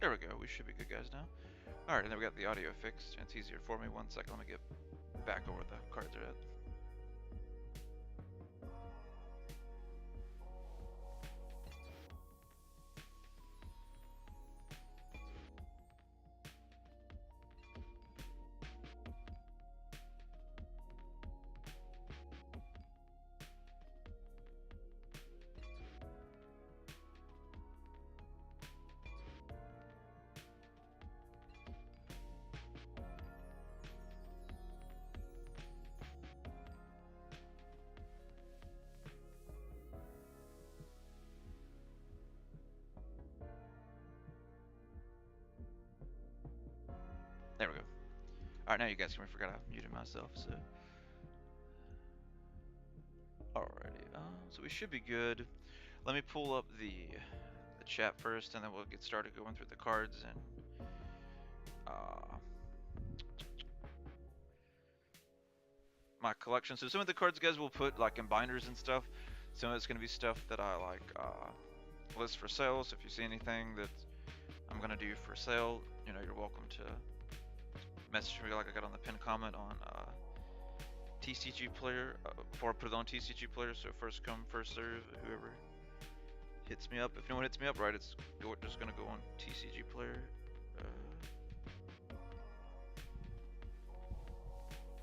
There we go. We should be good guys now. Alright, and then we got the audio fixed. It's easier for me. 1 second, let me get back over the cards are at. There we go. Alright, now you guys can forget I muted myself, so. Alrighty, so we should be good. Let me pull up the chat first, and then we'll get started going through the cards and my collection. So some of the cards, guys, will put like in binders and stuff. Some of it's gonna be stuff that I like list for sale. So if you see anything that I'm gonna do for sale, you know, you're welcome to message me like I got on the pinned comment on TCG player before I put it on TCG player. So first come, first serve. Whoever hits me up. If no one hits me up, right, it's just gonna go on TCG player.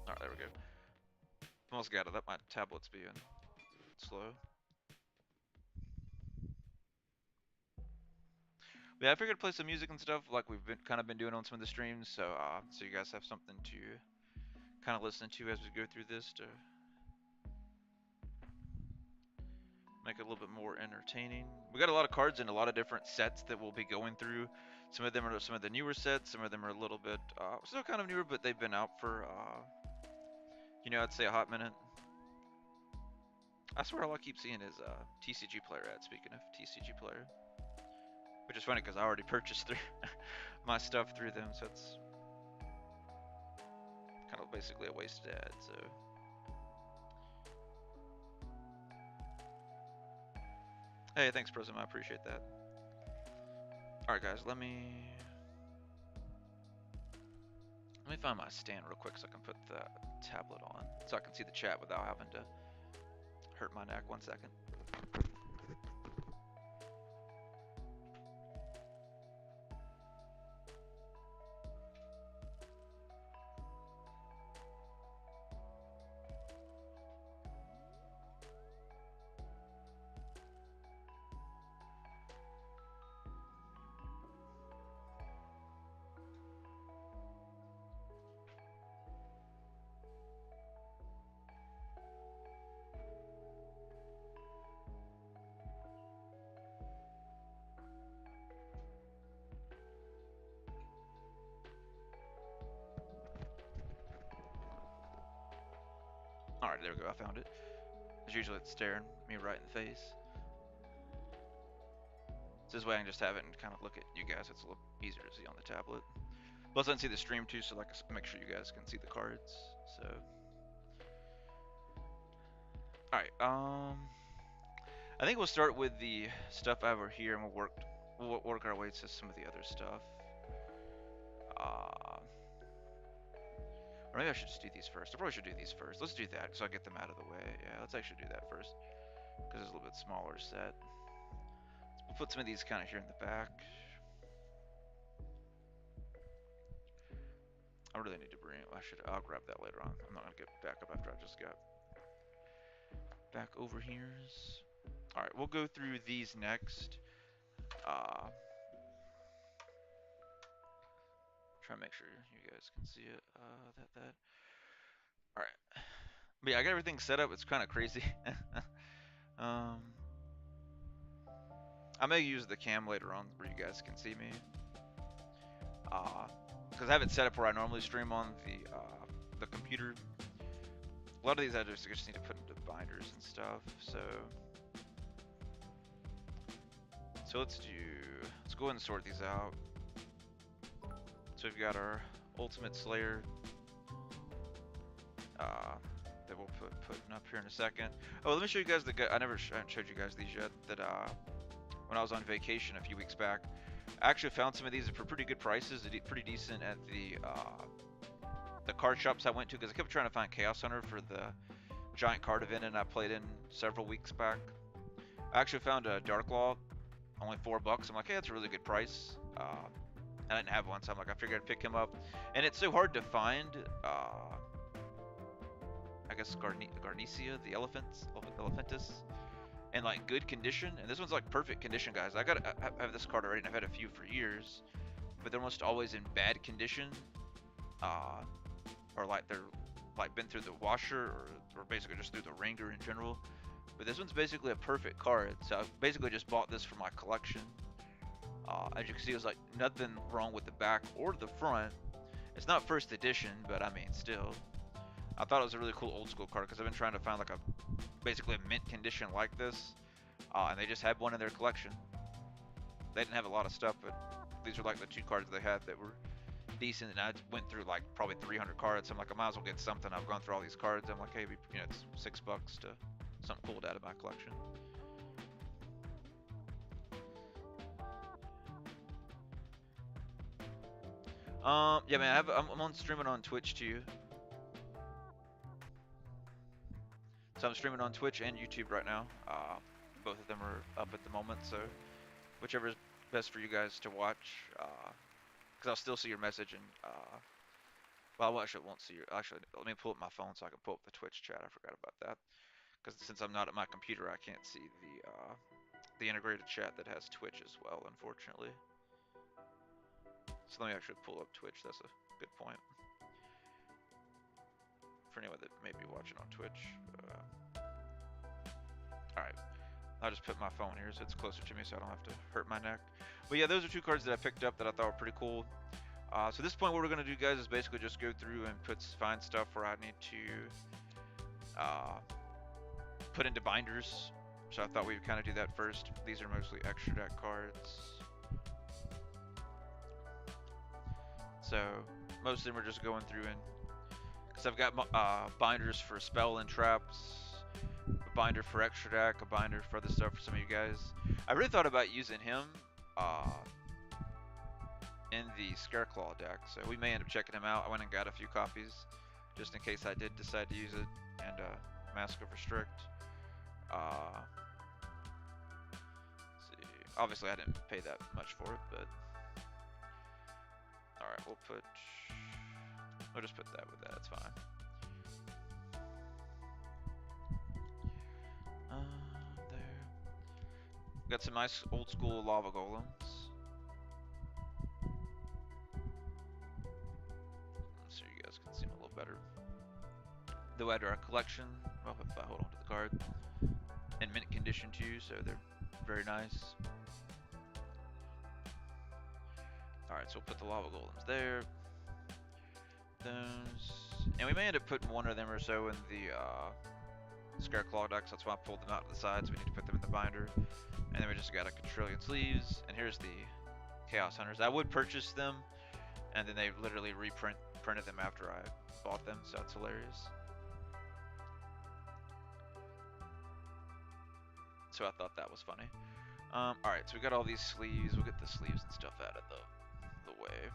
Alright, there we go. Almost got it. That my tablet's being slow. But yeah, I figured to play some music and stuff like we've been doing on some of the streams, so so you guys have something to kind of listen to as we go through this to make it a little bit more entertaining. We got a lot of cards in a lot of different sets that we'll be going through. Some of them are some of the newer sets. Some of them are a little bit still kind of newer, but they've been out for you know, I'd say a hot minute. I swear all I keep seeing is TCG player ad. Speaking of TCG player, which is funny because I already purchased through my stuff through them, so it's kind of basically a wasted ad. So. Hey, thanks, Prism. I appreciate that. Alright, guys, let me find my stand real quick so I can put the tablet on so I can see the chat without having to hurt my neck. 1 second. Alright, there we go. I found it. As usually it's staring me right in the face. So this way I can just have it and kind of look at you guys. It's a little easier to see on the tablet. Plus I can see the stream too, so like make sure you guys can see the cards. So. Alright, I think we'll start with the stuff over here and we'll work our way to some of the other stuff. Or maybe I should just do these first. I probably should do these first. Let's do that so I get them out of the way. Yeah, let's actually do that first because it's a little bit smaller set. We'll put some of these kind of here in the back. I really need to bring. I'll grab that later on. I'm not gonna get back up after I just got back over here. All right, we'll go through these next. Try to make sure you guys can see it. That. All right. But yeah, I got everything set up. It's kind of crazy. I may use the cam later on where you guys can see me. Because I have it set up where I normally stream on the computer. A lot of these I just need to put into binders and stuff. So let's go ahead and sort these out. So we've got our Ultimate Slayer that we'll putting up here in a second. Oh, let me show you guys I haven't showed you guys these yet. That when I was on vacation a few weeks back, I actually found some of these for pretty good prices, pretty decent at the card shops I went to, because I kept trying to find Chaos Hunter for the giant card event and I played in several weeks back. I actually found a Dark Law, only $4. I'm like, hey, that's a really good price. I didn't have one, so I'm like, I figured I'd pick him up. And it's so hard to find, I guess Garnecia, the Elephantus, in like good condition. And this one's like perfect condition, guys. I have this card already, and I've had a few for years, but they're almost always in bad condition, or like they're like been through the washer, or basically just through the ringer in general. But this one's basically a perfect card, so I basically just bought this for my collection. As you can see, there's like nothing wrong with the back or the front. It's not first edition, but I mean, still. I thought it was a really cool old school card because I've been trying to find like basically a mint condition like this, and they just had one in their collection. They didn't have a lot of stuff, but these are like the 2 cards they had that were decent, and I went through like probably 300 cards. I'm like, I might as well get something. I've gone through all these cards. I'm like, hey, you know, it's $6 to something pulled out of my collection. Yeah, man, I'm on streaming on Twitch too. So I'm streaming on Twitch and YouTube right now. Both of them are up at the moment, so whichever is best for you guys to watch. Because I'll still see your message, and well, I actually won't see your. Actually, let me pull up my phone so I can pull up the Twitch chat. I forgot about that. Because since I'm not at my computer, I can't see the integrated chat that has Twitch as well, unfortunately. So let me actually pull up Twitch. That's a good point. For anyone that may be watching on Twitch. Alright. I'll just put my phone here so it's closer to me so I don't have to hurt my neck. But yeah, those are 2 cards that I picked up that I thought were pretty cool. So at this point, what we're going to do, guys, is basically just go through and find stuff where I need to put into binders. So I thought we would kind of do that first. These are mostly extra deck cards. So most of them are just going through and, because I've got binders for spell and traps, a binder for extra deck, a binder for other stuff for some of you guys. I really thought about using him in the Scareclaw deck, so we may end up checking him out. I went and got a few copies just in case I did decide to use it, and Mask of Restrict. Let's see. Obviously, I didn't pay that much for it, but all right, we'll just put that with that. It's fine. There. Got some nice old school lava golems. So you guys can see them a little better. They'll add to our collection. Well, if I hold on to the card. In mint condition too, so they're very nice. Alright, so we'll put the lava golems there. Those. And we may end up putting one of them or so in the Scareclaw decks. That's why I pulled them out to the side, so we need to put them in the binder. And then we just got a quadrillion sleeves. And here's the Chaos Hunters. I would purchase them, and then they literally printed them after I bought them, so that's hilarious. So I thought that was funny. Alright, so we got all these sleeves. We'll get the sleeves and stuff out of the way.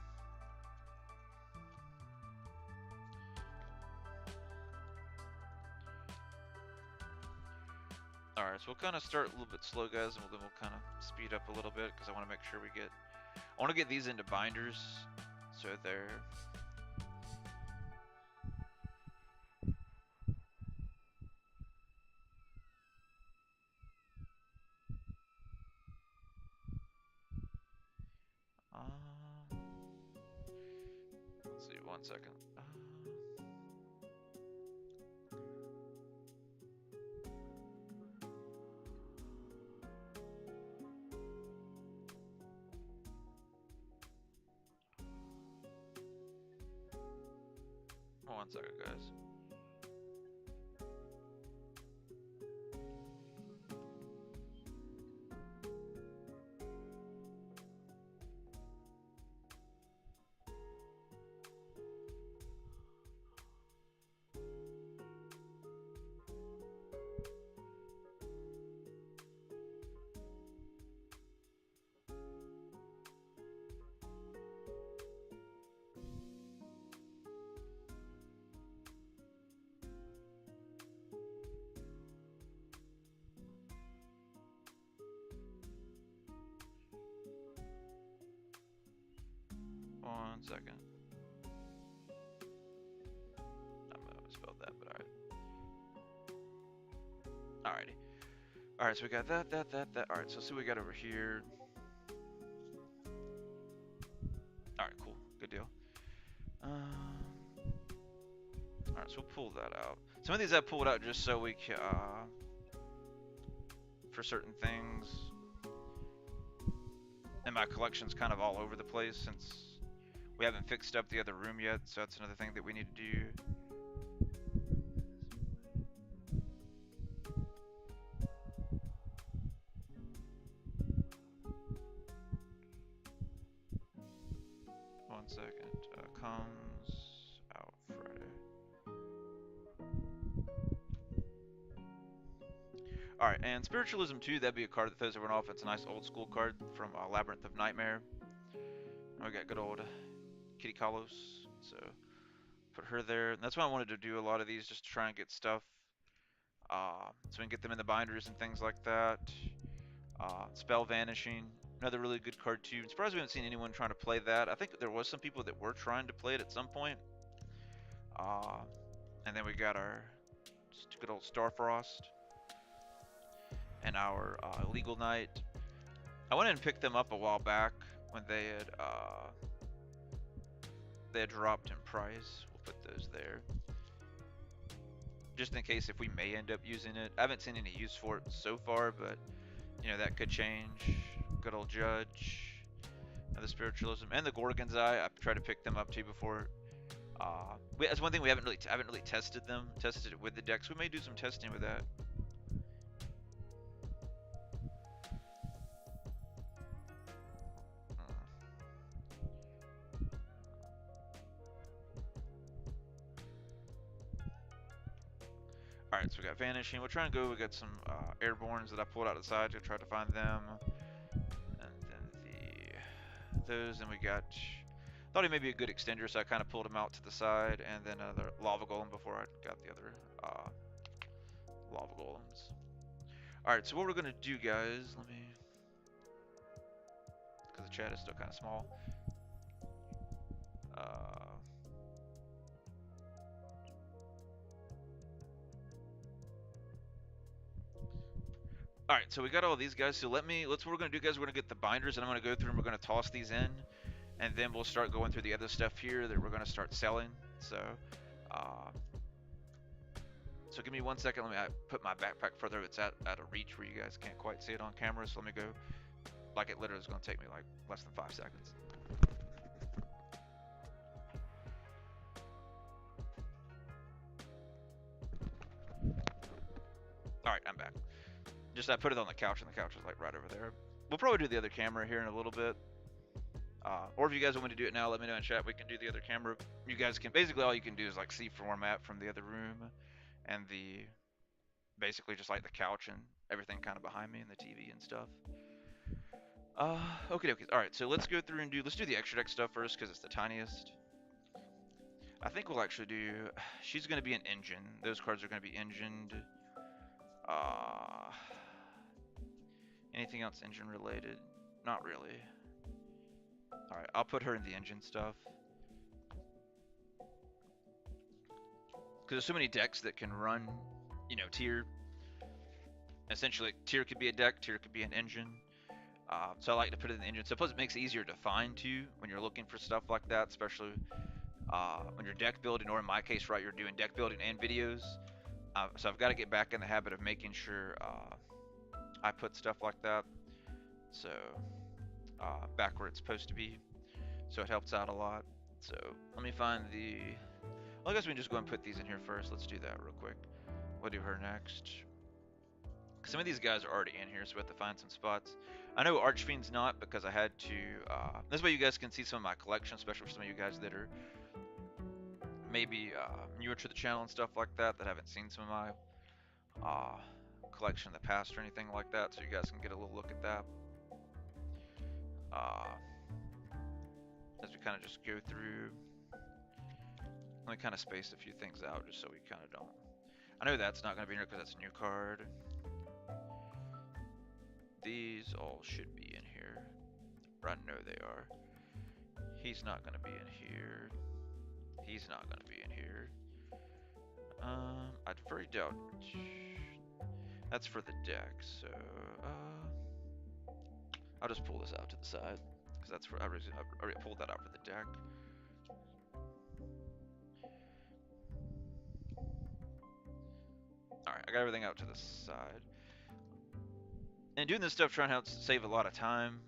Alright, so we'll kind of start a little bit slow, guys, and then we'll kind of speed up a little bit, because I want to make sure I want to get these into binders, so they're... let's see, 1 second. One second, guys. 1 second. I spelled that, but alright. Alrighty. Alright, so we got that. Alright, so see what we got over here. Alright, cool. Good deal. Alright, so we'll pull that out. Some of these I pulled out just so we can, for certain things. And my collection's kind of all over the place since we haven't fixed up the other room yet, so that's another thing that we need to do. One second. Comes out Friday. Alright, and Spiritualism 2, that'd be a card that throws everyone off. It's a nice old school card from Labyrinth of Nightmare. We got good old Kitty Kalos, so put her there. And that's why I wanted to do a lot of these, just to try and get stuff, so we can get them in the binders and things like that. Spell Vanishing, another really good card too. I'm surprised we haven't seen anyone trying to play that. I think there was some people that were trying to play it at some point. And then we got our good old Starfrost and our Illegal Knight. I went and picked them up a while back when they had dropped in price. We'll put those there, just in case if we may end up using it. I haven't seen any use for it so far, but you know, that could change. Good old Judge, the Spiritualism, and the Gorgon's Eye. I've tried to pick them up too before. That's one thing we haven't really tested it with the decks. We may do some testing with that. Alright, so we got Vanishing. We'll try and go. We got some Airborns that I pulled out of the side to try to find them. And then those, and we got, thought he may be a good extender, so I kind of pulled him out to the side, and then another Lava Golem before I got the other Lava Golems. Alright, so what we're going to do, guys, let me, because the chat is still kind of small. Alright, so we got all these guys, so what we're going to do, guys, we're going to get the binders, and I'm going to go through and we're going to toss these in, and then we'll start going through the other stuff here that we're going to start selling. So give me 1 second, let me put my backpack further, it's out of reach where you guys can't quite see it on camera, so let me go, like it literally is going to take me like less than 5 seconds. Alright, I'm back. Just I put it on the couch, and the couch is like right over there. We'll probably do the other camera here in a little bit. Or if you guys want me to do it now, let me know in chat. We can do the other camera. You guys can, basically all you can do is like see format from the other room, and basically just like the couch and everything kind of behind me and the TV and stuff. Okay. Alright, so let's go through and let's do the extra deck stuff first, because it's the tiniest. I think we'll actually do, she's going to be an engine. Those cards are going to be engined. Anything else engine related? Not really. Alright, I'll put her in the engine stuff. Because there's so many decks that can run, you know, tier. Essentially, tier could be a deck, tier could be an engine. So I like to put it in the engine. So plus it makes it easier to find too when you're looking for stuff like that, especially when you're deck building, or in my case, right, you're doing deck building and videos. So I've got to get back in the habit of making sure I put stuff like that. So back where it's supposed to be. So it helps out a lot. So let me find well, I guess we can just go and put these in here first. Let's do that real quick. We'll do her next. Some of these guys are already in here, so we have to find some spots. I know Archfiend's not, because I had to, this way you guys can see some of my collection, especially for some of you guys that are maybe newer to the channel and stuff like that, that haven't seen some of my collection in the past or anything like that, so you guys can get a little look at that. As we kind of just go through, let me kind of space a few things out just so we kind of don't. I know that's not going to be in here because that's a new card. These all should be in here. I know they are. He's not gonna be in here. He's not gonna be in here. I'd very doubt. That's for the deck, so I'll just pull this out to the side because that's for I already pulled that out for the deck. All right, I got everything out to the side. And doing this stuff, trying to save a lot of time.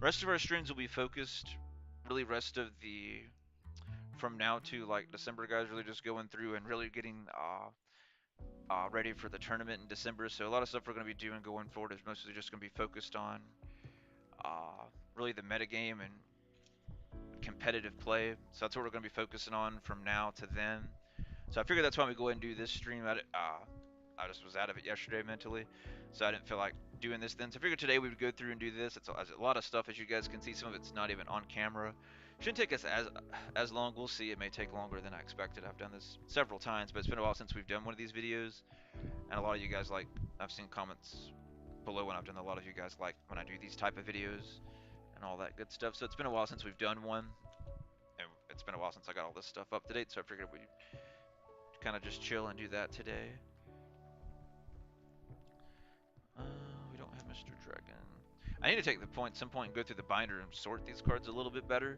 Rest of our streams will be focused. Really, rest of the from now to like December, guys, really just going through and really getting ready for the tournament in December. So a lot of stuff we're going to be doing going forward is mostly just going to be focused on really the metagame and competitive play. So that's what we're going to be focusing on from now to then. So I figured that's why we go ahead and do this stream. I just was out of it yesterday mentally, so I didn't feel like doing this then. So I figured today we would go through and do this. It's a lot of stuff, as you guys can see. Some of it's not even on camera. Shouldn't take us as long. We'll see. It may take longer than I expected. I've done this several times, but it's been a while since we've done one of these videos. And a lot of you guys like, I've seen comments below when I've done, a lot of you guys like when I do these type of videos and all that good stuff. So it's been a while since we've done one. And it's been a while since I got all this stuff up to date, so I figured we'd kind of just chill and do that today. We don't have Mr. Dragon. I need to take the point, some point, and go through the binder and sort these cards a little bit better.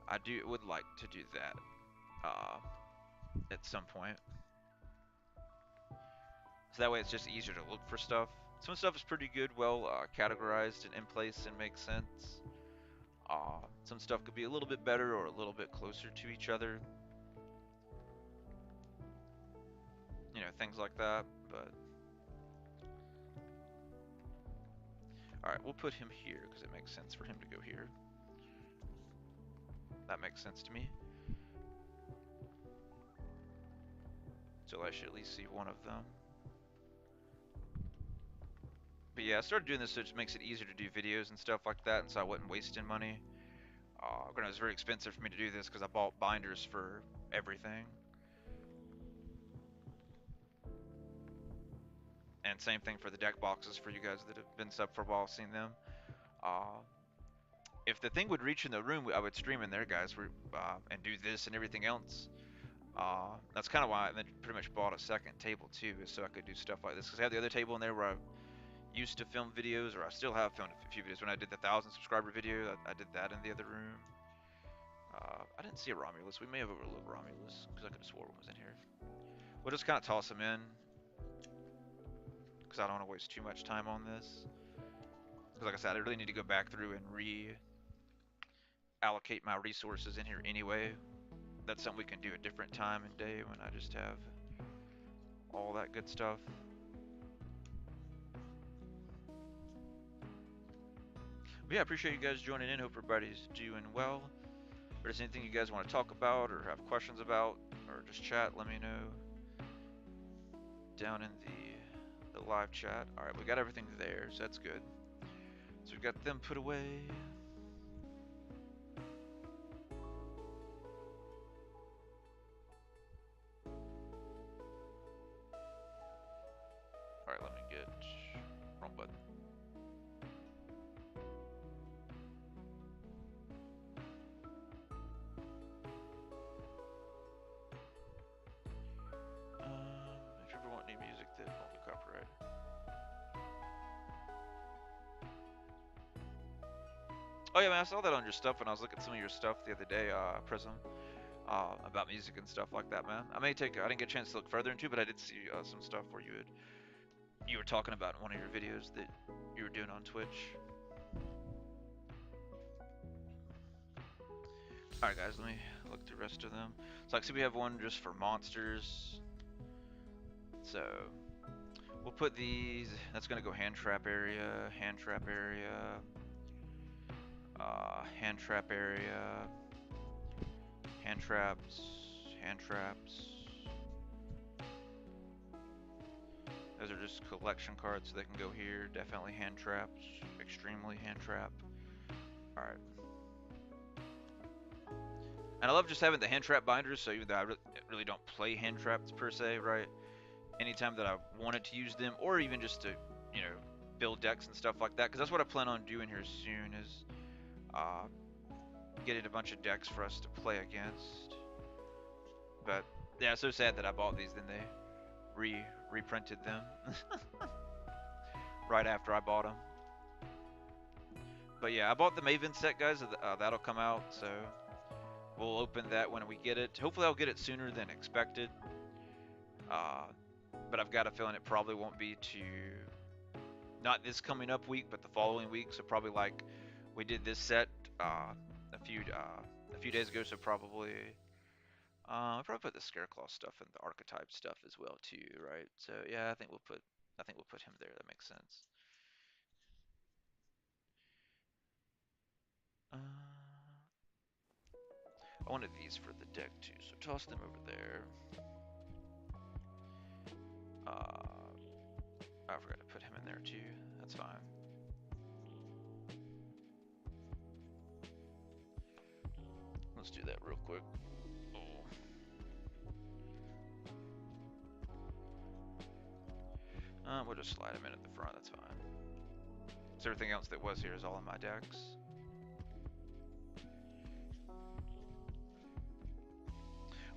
I would like to do that at some point. So that way it's just easier to look for stuff. Some stuff is pretty good, well categorized and in place and makes sense. Some stuff could be a little bit better or a little bit closer to each other. You know, things like that, but... Alright, we'll put him here because it makes sense for him to go here. That makes sense to me. So I should at least see one of them. But yeah, I started doing this so it just makes it easier to do videos and stuff like that, and so I wasn't wasting money. Granted, it was very expensive for me to do this because I bought binders for everything. And same thing for the deck boxes for you guys that have been sub for a while, seen them. If the thing would reach in the room, I would stream in there, guys, and do this and everything else. That's kind of why I pretty much bought a second table too, is so I could do stuff like this. Because I have the other table in there where I used to film videos, or I still have filmed a few videos. When I did the 1,000 subscriber video, I did that in the other room. I didn't see a Romulus. We may have overlooked Romulus, because I could have swore one was in here. We'll just kind of toss them in, because I don't want to waste too much time on this. Because like I said, I really need to go back through and allocate my resources in here anyway. That's something we can do a different time and day when I just have all that good stuff. But yeah, I appreciate you guys joining in. Hope everybody's doing well. If there's anything you guys want to talk about or have questions about, or just chat, let me know down in the live chat. Alright, we got everything there, so that's good. So we've got them put away. Alright, let me get wrong button. If you ever want any music that won't be copyrighted. Oh yeah, man, I saw that on your stuff when I was looking at some of your stuff the other day, Prism, about music and stuff like that, man. I didn't get a chance to look further into, but I did see some stuff where you were talking about in one of your videos that you were doing on Twitch. Alright guys, let me look through the rest of them. So I see we have one just for monsters. So we'll put these, that's gonna go hand trap area, hand trap area, hand trap area, hand traps, hand traps. Those are just collection cards, so they can go here. Definitely hand traps, extremely hand trap. Alright. And I love just having the hand trap binders, so even though I really don't play hand traps per se, right? Anytime that I wanted to use them, or even just to, you know, build decks and stuff like that, because that's what I plan on doing here soon, is getting a bunch of decks for us to play against. But yeah, it's so sad that I bought these, then they reprinted them right after I bought them. But yeah, I bought the Maven set, guys. That'll come out, so we'll open that when we get it. Hopefully, I'll get it sooner than expected. Uh, but I've got a feeling it probably won't be not this coming up week, but the following week. So probably like we did this set a few days ago. So probably I'll probably put the Scareclaw stuff and the archetype stuff as well too, right? So yeah, I think we'll put him there. That makes sense. I wanted these for the deck too, so toss them over there. I forgot to put him in there too. That's fine. Let's do that real quick. We'll just slide him in at the front. That's fine. So everything else that was here is all in my decks.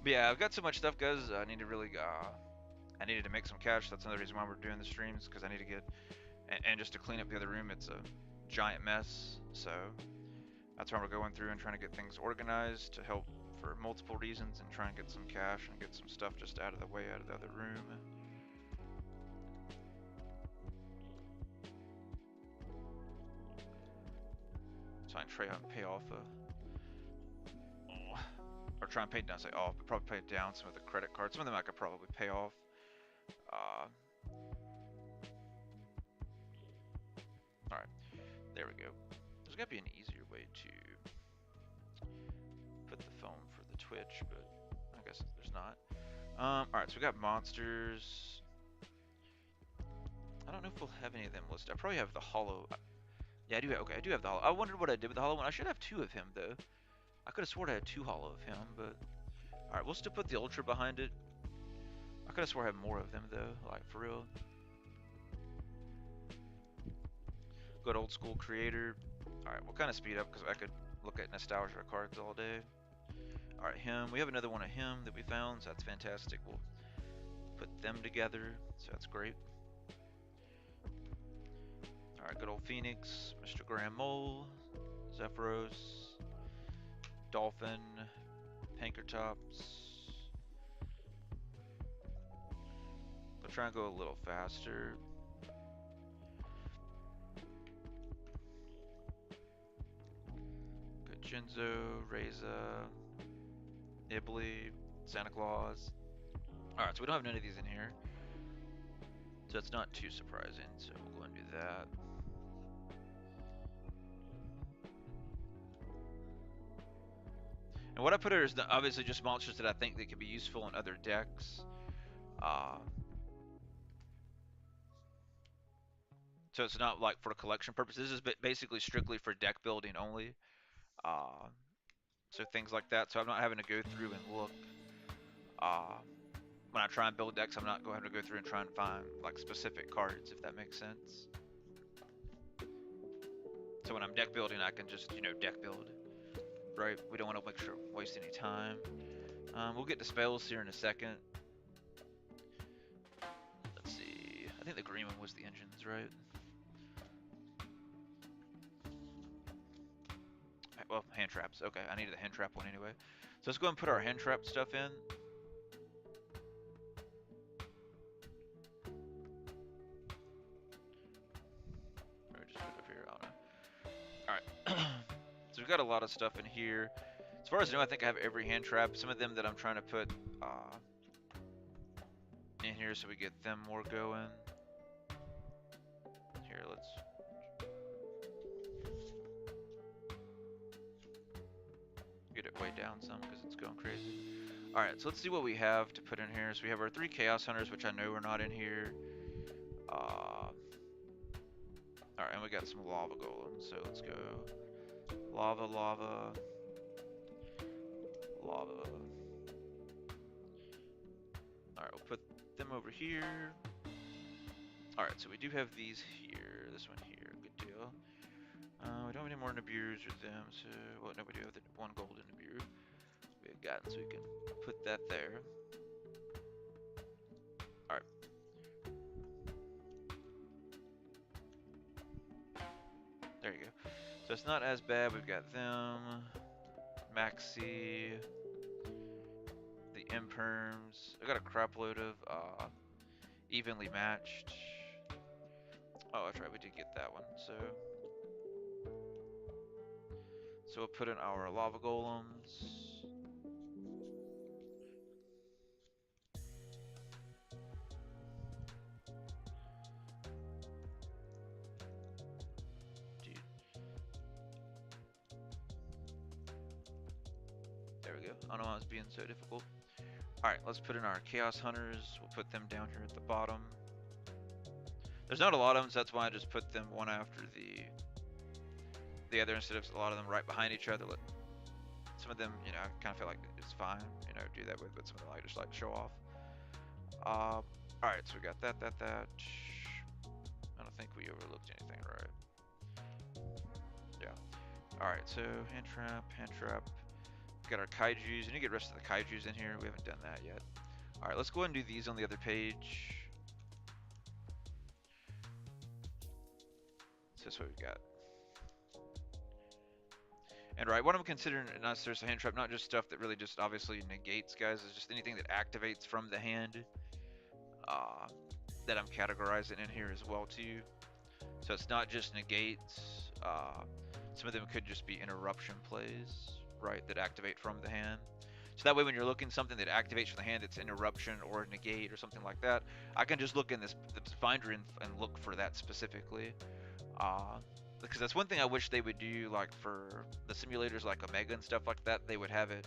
But yeah, I've got so much stuff, guys. I need to really, I needed to make some cash. That's another reason why we're doing the streams, because I need to get, and just to clean up the other room, it's a giant mess. So that's why we're going through and trying to get things organized to help for multiple reasons and try and get some cash and get some stuff just out of the way out of the other room. Try and pay off or try and pay down, say off, but probably pay down some of the credit cards. Some of them I could probably pay off. Alright, there we go. There's gotta be an easier way to put the phone for the Twitch, but I guess there's not. Alright, so we got monsters. I don't know if we'll have any of them listed. I probably have the hollow. Yeah, I do. Okay, I do have the hollow. I wondered what I did with the hollow one. I should have two of him though. I could have sworn I had two hollow of him, but all right, we'll still put the ultra behind it. I could have sworn I have more of them though, like for real. Good old school creator. All right, we'll kind of speed up because I could look at nostalgia cards all day. All right, him. We have another one of him that we found, so that's fantastic. We'll put them together, so that's great. All right, good old Phoenix, Mr. Grand Mole, Zephyros, Dolphin, Pankertops. We'll try and go a little faster. Good Jinzo, Reza, Nibley, Santa Claus. Alright, so we don't have none of these in here. So that's not too surprising, so we'll go and do that. And what I put here is obviously just monsters that I think that could be useful in other decks. So it's not like for collection purposes. This is basically strictly for deck building only. So things like that. So I'm not having to go through and look. When I try and build decks, I'm not going to go through and try and find like specific cards, if that makes sense. So when I'm deck building, I can just, deck build. Right? We don't want to waste any time. We'll get to spells here in a second. Let's see. I think the green one was the engines, right? Well, hand traps. Okay, I needed the hand trap one anyway. So let's go and put our hand trap stuff in. Or just put it up here. I don't know. All right. So we've got a lot of stuff in here. As far as I know, I think I have every hand trap. Some of them that I'm trying to put in here so we get them more going. Here, let's... get it way down some because it's going crazy. Alright, so let's see what we have to put in here. So we have our 3 Chaos Hunters, which I know are not in here. Alright, and we got some Lava Golems, so let's go. Lava, lava. Lava. Alright, we'll put them over here. Alright, so we do have these here. This one here, good deal. We don't have any more Nibiru's with them, so well, no, we do have the one golden Nibiru we had gotten, so we can put that there. All right. There you go. So it's not as bad. We've got them, Maxi, the Imperms. I got a crap load of evenly matched. Oh, that's right. We did get that one. So we'll put in our lava golems. Dude. There we go. I don't know why it's being so difficult. Alright, let's put in our Chaos Hunters. We'll put them down here at the bottom. There's not a lot of them, so that's why I just put them one after the other instead of a lot of them right behind each other. Some of them, I kind of feel like it's fine, do that with, but some of them I just like show off. Alright, so we got that. I don't think we overlooked anything, right? Yeah. Alright, so hand trap. Got our kaijus. We need to get the rest of the kaijus in here. We haven't done that yet. Alright, let's go ahead and do these on the other page. So that's what we've got. And right, what I'm considering not just a hand trap, not just stuff that really just obviously negates guys, is just anything that activates from the hand that I'm categorizing in here as well too. So it's not just negates. Some of them could just be interruption plays, right, that activate from the hand. So that way when you're looking something that activates from the hand that's interruption or negate or something like that, I can just look in this binder and look for that specifically. Because that's one thing I wish they would do, like for the simulators like Omega and stuff like that, they would have it,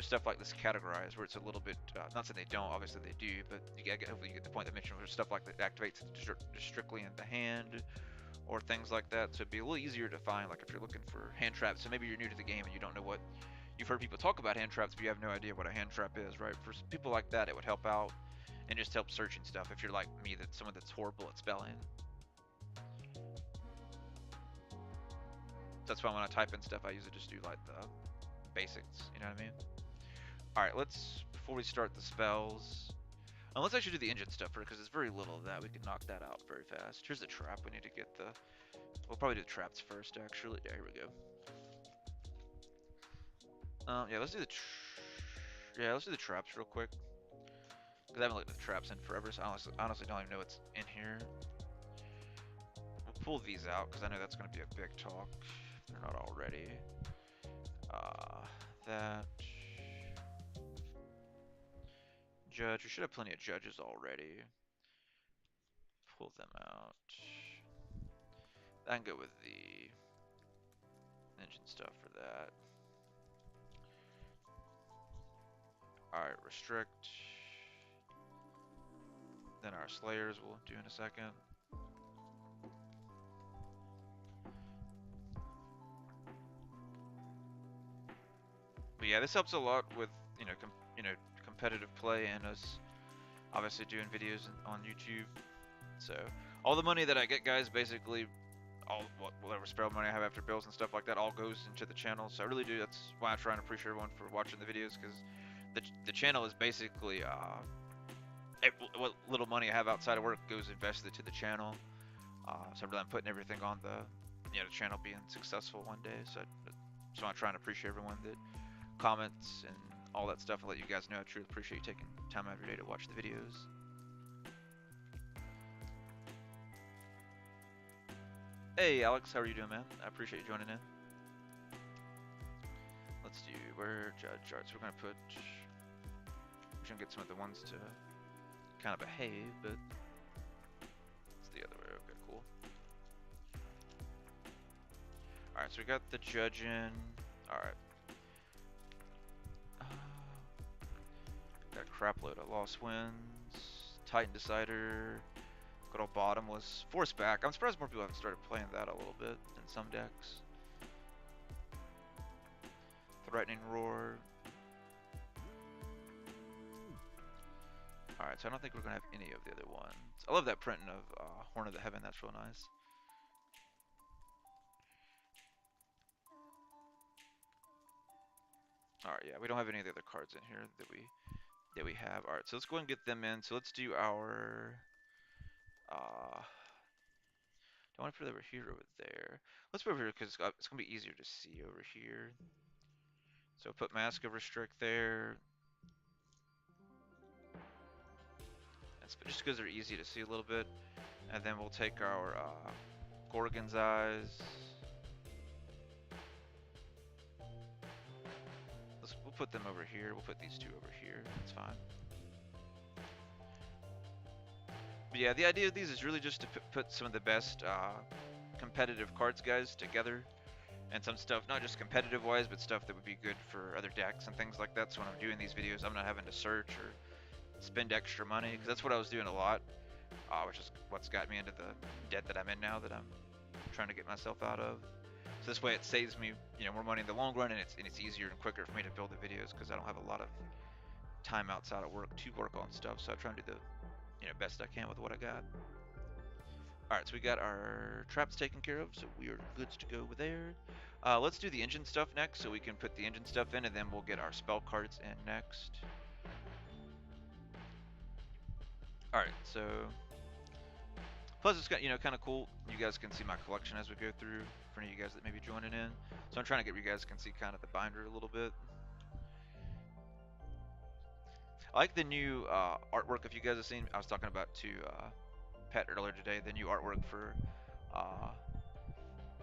stuff like this categorized where it's a little bit, not saying they don't, obviously they do, but hopefully you get the point I mentioned, where stuff like that activates just strictly in the hand or things like that. So it'd be a little easier to find, like if you're looking for hand traps, so maybe you're new to the game and you don't know what, you've heard people talk about hand traps, but you have no idea what a hand trap is, right? For people like that, it would help out and just help searching stuff if you're like me, that's someone that's horrible at spelling. That's why when I type in stuff, I usually just do like the basics, you know what I mean? Alright, before we start the spells, unless I should do the engine stuff first, because there's very little of that, we can knock that out very fast. Here's the trap, we need to get we'll probably do the traps first, actually. Yeah, here we go. Yeah, let's do let's do the traps real quick. Because I haven't looked at the traps in forever, so I honestly don't even know what's in here. We'll pull these out, because I know that's going to be a big talk, if they're not already. That. Judge, we should have plenty of judges already. Pull them out. I can go with the engine stuff for that. Alright, restrict. Then our slayers we'll do in a second. But yeah, this helps a lot with competitive play and us obviously doing videos on YouTube. So all the money that I get, guys, basically whatever spare money I have after bills and stuff like that, all goes into the channel. So I really do. That's why I try and appreciate everyone for watching the videos, because the channel is basically what little money I have outside of work goes invested to the channel. So I'm putting everything on the channel being successful one day. So I try and appreciate everyone that comments and all that stuff. I'll let you guys know I truly appreciate you taking time out of your day to watch the videos. Hey Alex, how are you doing, man? I appreciate you joining in. Let's do judge arts. We're gonna get some of the ones to kind of behave, but it's the other way. Okay, cool. Alright, so we got the judge in. Alright. Got a crap load of Lost Winds, Titan Decider, good old Bottomless, Force Back. I'm surprised more people haven't started playing that a little bit in some decks. Threatening Roar. Alright, so I don't think we're going to have any of the other ones. I love that printing of Horn of the Heaven, that's real nice. All right, yeah, we don't have any of the other cards in here that we have. All right, so let's go and get them in. So let's do our. Do I want to put it over here or over there? Let's put it over here because it's gonna be easier to see over here. So put mask of restrict there. That's just because they're easy to see a little bit. And then we'll take our Gorgon's eyes. We'll put them over here. We'll put these two over here. That's fine. But yeah, the idea of these is really just to put some of the best competitive cards, guys, together. And some stuff, not just competitive wise, but stuff that would be good for other decks and things like that. So when I'm doing these videos, I'm not having to search or spend extra money, because that's what I was doing a lot, which is what's got me into the debt that I'm in now that I'm trying to get myself out of. So this way it saves me, more money in the long run, and it's easier and quicker for me to build the videos because I don't have a lot of time outside of work to work on stuff. So I try and do the best I can with what I got. All right, so we got our traps taken care of, so we are good to go with there. Let's do the engine stuff next, so we can put the engine stuff in, and then we'll get our spell cards in next. All right, so plus it's got kind of cool. You guys can see my collection as we go through. For any of you guys that may be joining in, so I'm trying to get you guys can see kind of the binder a little bit. I like the new artwork. If you guys have seen, I was talking about to Pat earlier today. The new artwork for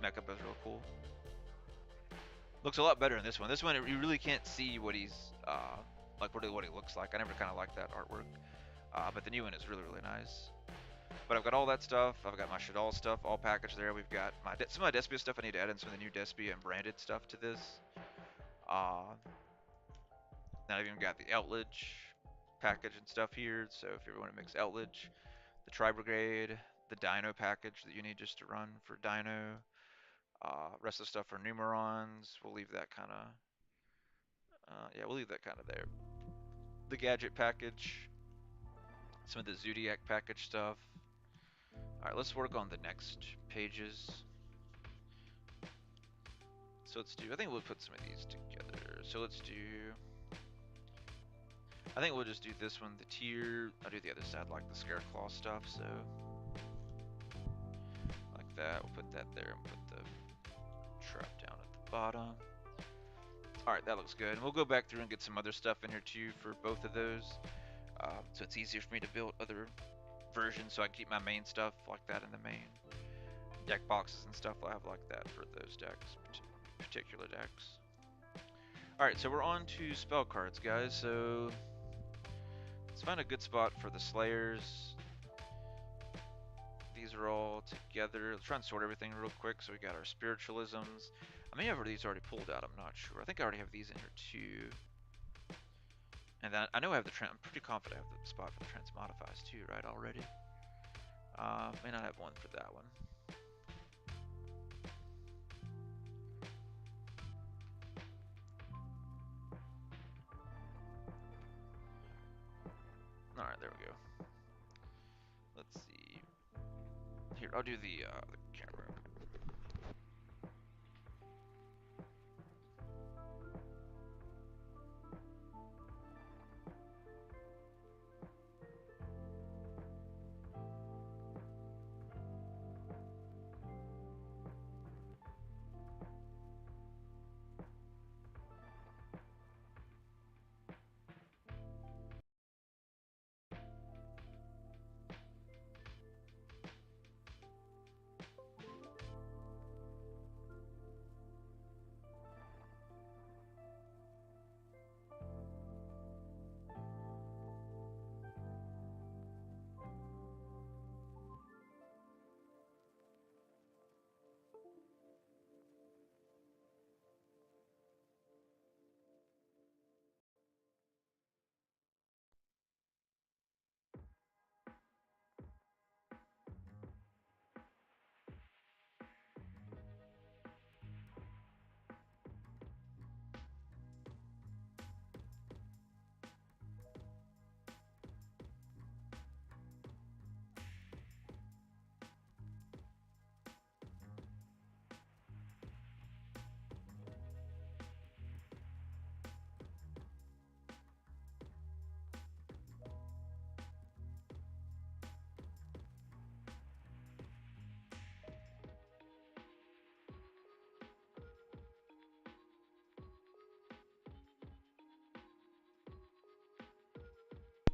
Mechab is real cool. Looks a lot better in this one. This one, you really can't see what he's like, what he looks like. I never kind of liked that artwork, but the new one is really, really nice. But I've got all that stuff. I've got my Shadal stuff all packaged there. We've got some of my Despia stuff. I need to add in some of the new Despia and branded stuff to this. Then I've even got the Outledge package and stuff here. So if you ever want to mix Outledge, the Tri Brigade, the Dino package that you need just to run for Dino. Rest of the stuff for Numerons. We'll leave that kind of. Yeah, we'll leave that kind of there. The gadget package, some of the Zodiac package stuff. All right, let's work on the next pages. So let's do, I think we'll put some of these together. So let's do, I think we'll just do this one, the tier. I'll do the other side like the Scareclaw stuff, so like that. We'll put that there and put the trap down at the bottom. All right, that looks good. And we'll go back through and get some other stuff in here too for both of those. So it's easier for me to build other versions, so I can keep my main stuff like that in the main deck boxes and stuff. I'll have like that for those decks, particular decks. Alright, so we're on to spell cards, guys. So let's find a good spot for the Slayers. These are all together. Let's try and sort everything real quick. So we got our Spiritualisms. I may have these already pulled out, I'm not sure. I think I already have these in here too. And then I know I have the I'm pretty confident I have the spot for the Transmodifies too, right, already. May not have one for that one. Alright, there we go. Let's see. Here, I'll do the camera.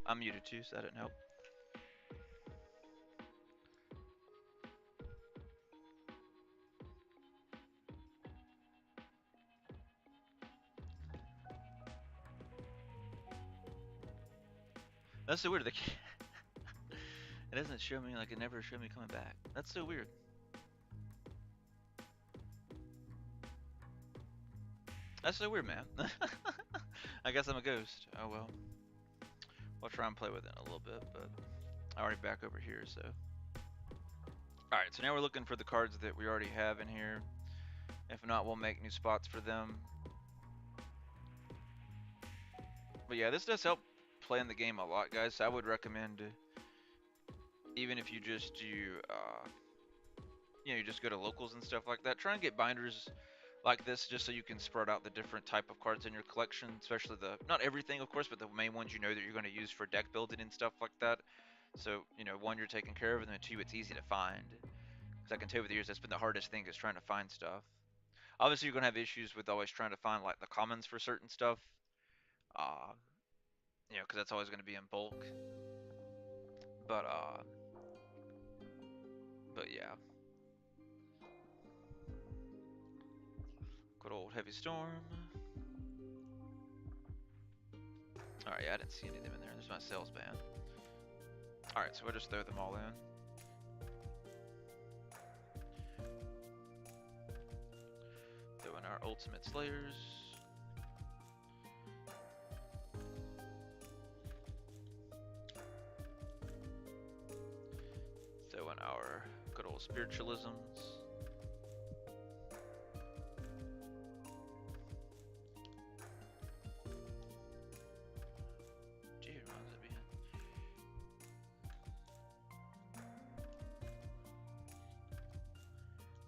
I'm muted too, so that didn't help. That's so weird. It doesn't show me, like, it never showed me coming back. That's so weird. That's so weird, man. I guess I'm a ghost. Oh well. We'll try and play with it a little bit, but I'm already back over here, so. Alright, so now we're looking for the cards that we already have in here. If not, we'll make new spots for them. But yeah, this does help playing the game a lot, guys. So I would recommend, even if you just do, you just go to locals and stuff like that, try and get binders like this just so you can spread out the different type of cards in your collection, especially not everything, of course, but the main ones you know that you're going to use for deck building and stuff like that. So, one, you're taking care of, and then two, it's easy to find. Because I can tell you over the years, that's been the hardest thing, is trying to find stuff. Obviously, you're going to have issues with always trying to find, like, the commons for certain stuff. Uh, because that's always going to be in bulk. But, yeah. Good old Heavy Storm. Alright, yeah, I didn't see any of them in there. There's my sales ban. Alright, so we'll just throw them all in. Throw in our Ultimate Slayers. Throw in our good old Spiritualisms.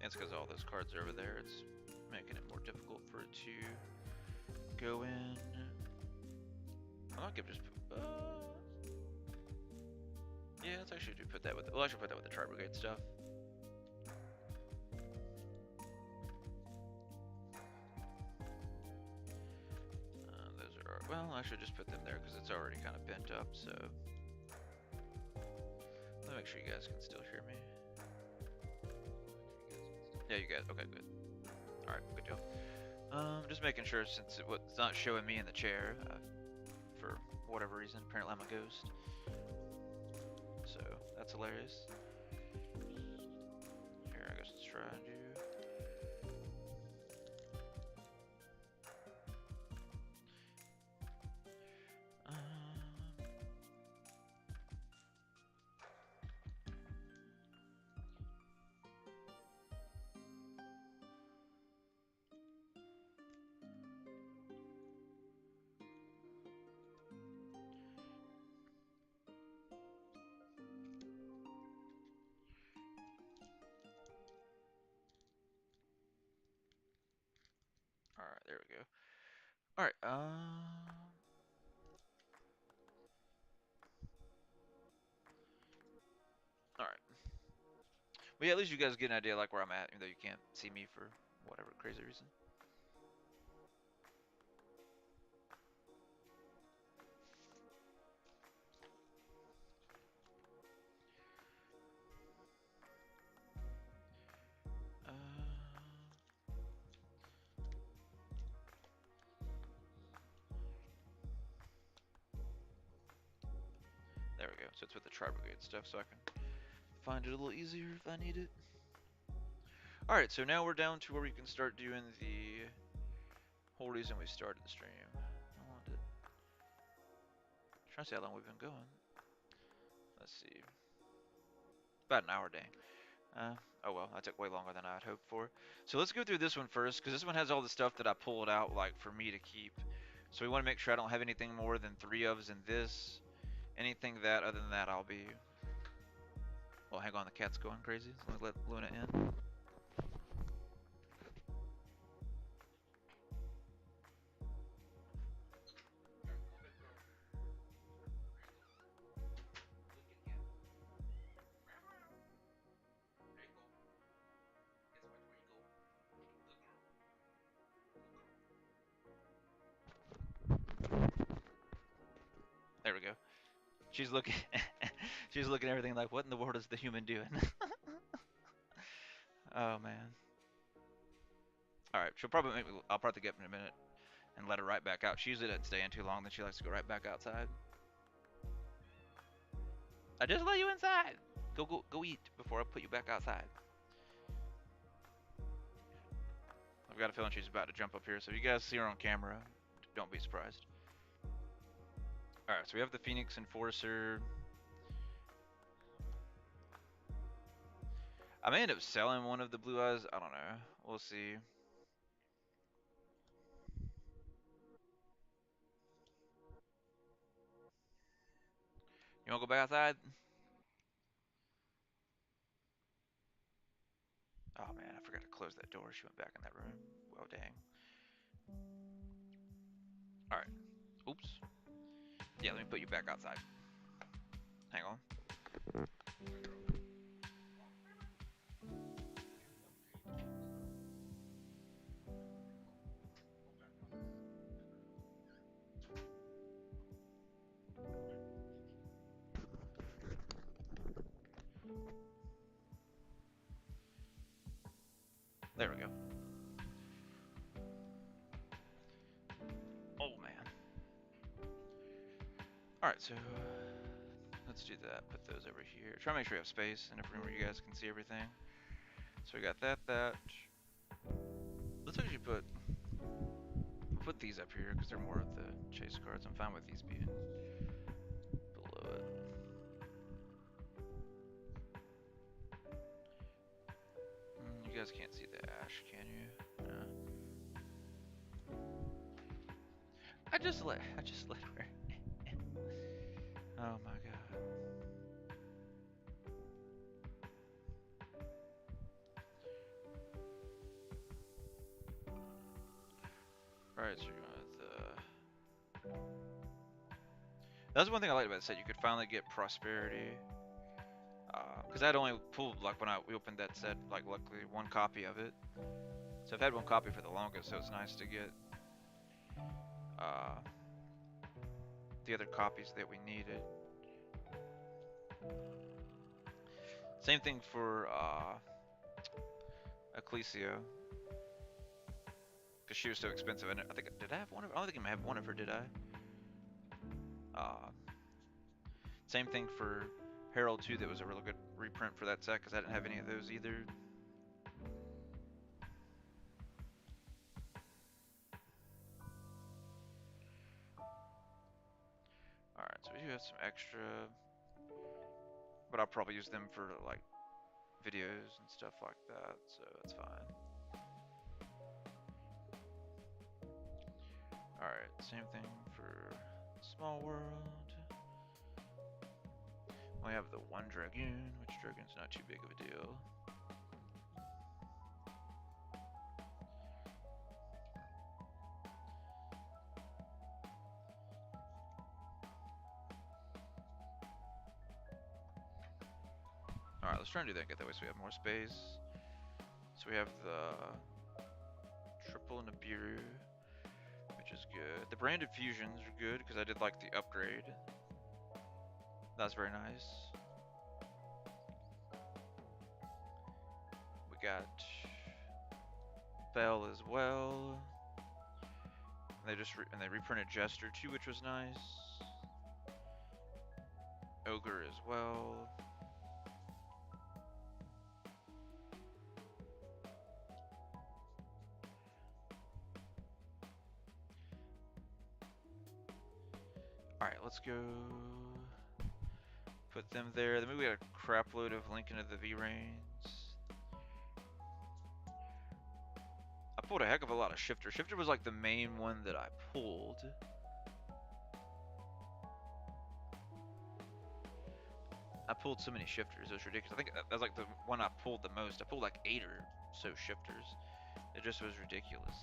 It's because all those cards are over there. It's making it more difficult for it to go in. I'm not gonna just put, yeah, let's actually put that with. Well, I should put that with the Tri-Brigade stuff. Those are. Well, I should just put them there because it's already kind of bent up. So let me make sure you guys can still hear me. Yeah, you guys. Okay, good. All right, good deal. Just making sure since it's not showing me in the chair for whatever reason. Apparently, I'm a ghost. So that's hilarious. Here, I guess let's try and do. Alright, there we go. Alright, alright. But yeah, at least you guys get an idea like where I'm at, even though you can't see me for whatever crazy reason. There we go. So it's with the Tri-Brigade stuff, so I can find it a little easier if I need it. Alright, so now we're down to where we can start doing the whole reason we started the stream. Trying to see how long we've been going. Let's see. About an hour, dang. Oh well, that took way longer than I'd hoped for. So let's go through this one first, because this one has all the stuff that I pulled out, like, for me to keep. So we want to make sure I don't have anything more than 3 ofs in this. Anything that, other than that, I'll be... Well, hang on, the cat's going crazy. So let Luna in. There we go. She's looking. She's looking at everything like, what in the world is the human doing? Oh man. All right, she'll probably make me. I'll probably get in a minute and let her right back out. She usually doesn't stay in too long. Then she likes to go right back outside. I just let you inside. Go eat before I put you back outside. I've got a feeling she's about to jump up here. So if you guys see her on camera, don't be surprised. All right, so we have the Phoenix Enforcer. I may end up selling one of the blue eyes. I don't know. We'll see. You wanna go back outside? Oh man, I forgot to close that door. She went back in that room. Well, dang. All right. Oops. Yeah, let me put you back outside. Hang on. There we go. Oh man. All right, so let's do that. Put those over here. Try to make sure we have space in a room where you guys can see everything. So we got that. Let's actually put these up here because they're more of the chase cards. I'm fine with these being below it. You guys can't see the ash, can you? No. I just let her. Oh my god. Alright, so you're going with the... That's one thing I liked about the set. You could finally get prosperity. Because I'd only pulled, like, when we opened that set, like, luckily, one copy of it. So I've had one copy for the longest, so it's nice to get the other copies that we needed. Same thing for Ecclesia. Because she was so expensive. And I think, did I have one of her? I don't think I have one of her, did I? Same thing for Herald 2, that was a really good reprint for that set, because I didn't have any of those either. Alright, so we do have some extra, but I'll probably use them for, like, videos and stuff like that, so that's fine. Alright, same thing for Small World. We have the one Dragoon, which Dragoon's not too big of a deal. Alright, let's try and do that, get that way so we have more space. So we have the triple Nibiru, which is good. The branded fusions are good because I did like the upgrade. That's very nice. We got Bell as well. And they reprinted Jester too, which was nice. Ogre as well. Alright, let's go put them there. Then we got a crap load of Lincoln of the V-Rains. I pulled a heck of a lot of Shifter. Shifter was like the main one that I pulled. I pulled so many Shifters, it was ridiculous. I think that was like the one I pulled the most. I pulled like 8 or so Shifters. It just was ridiculous.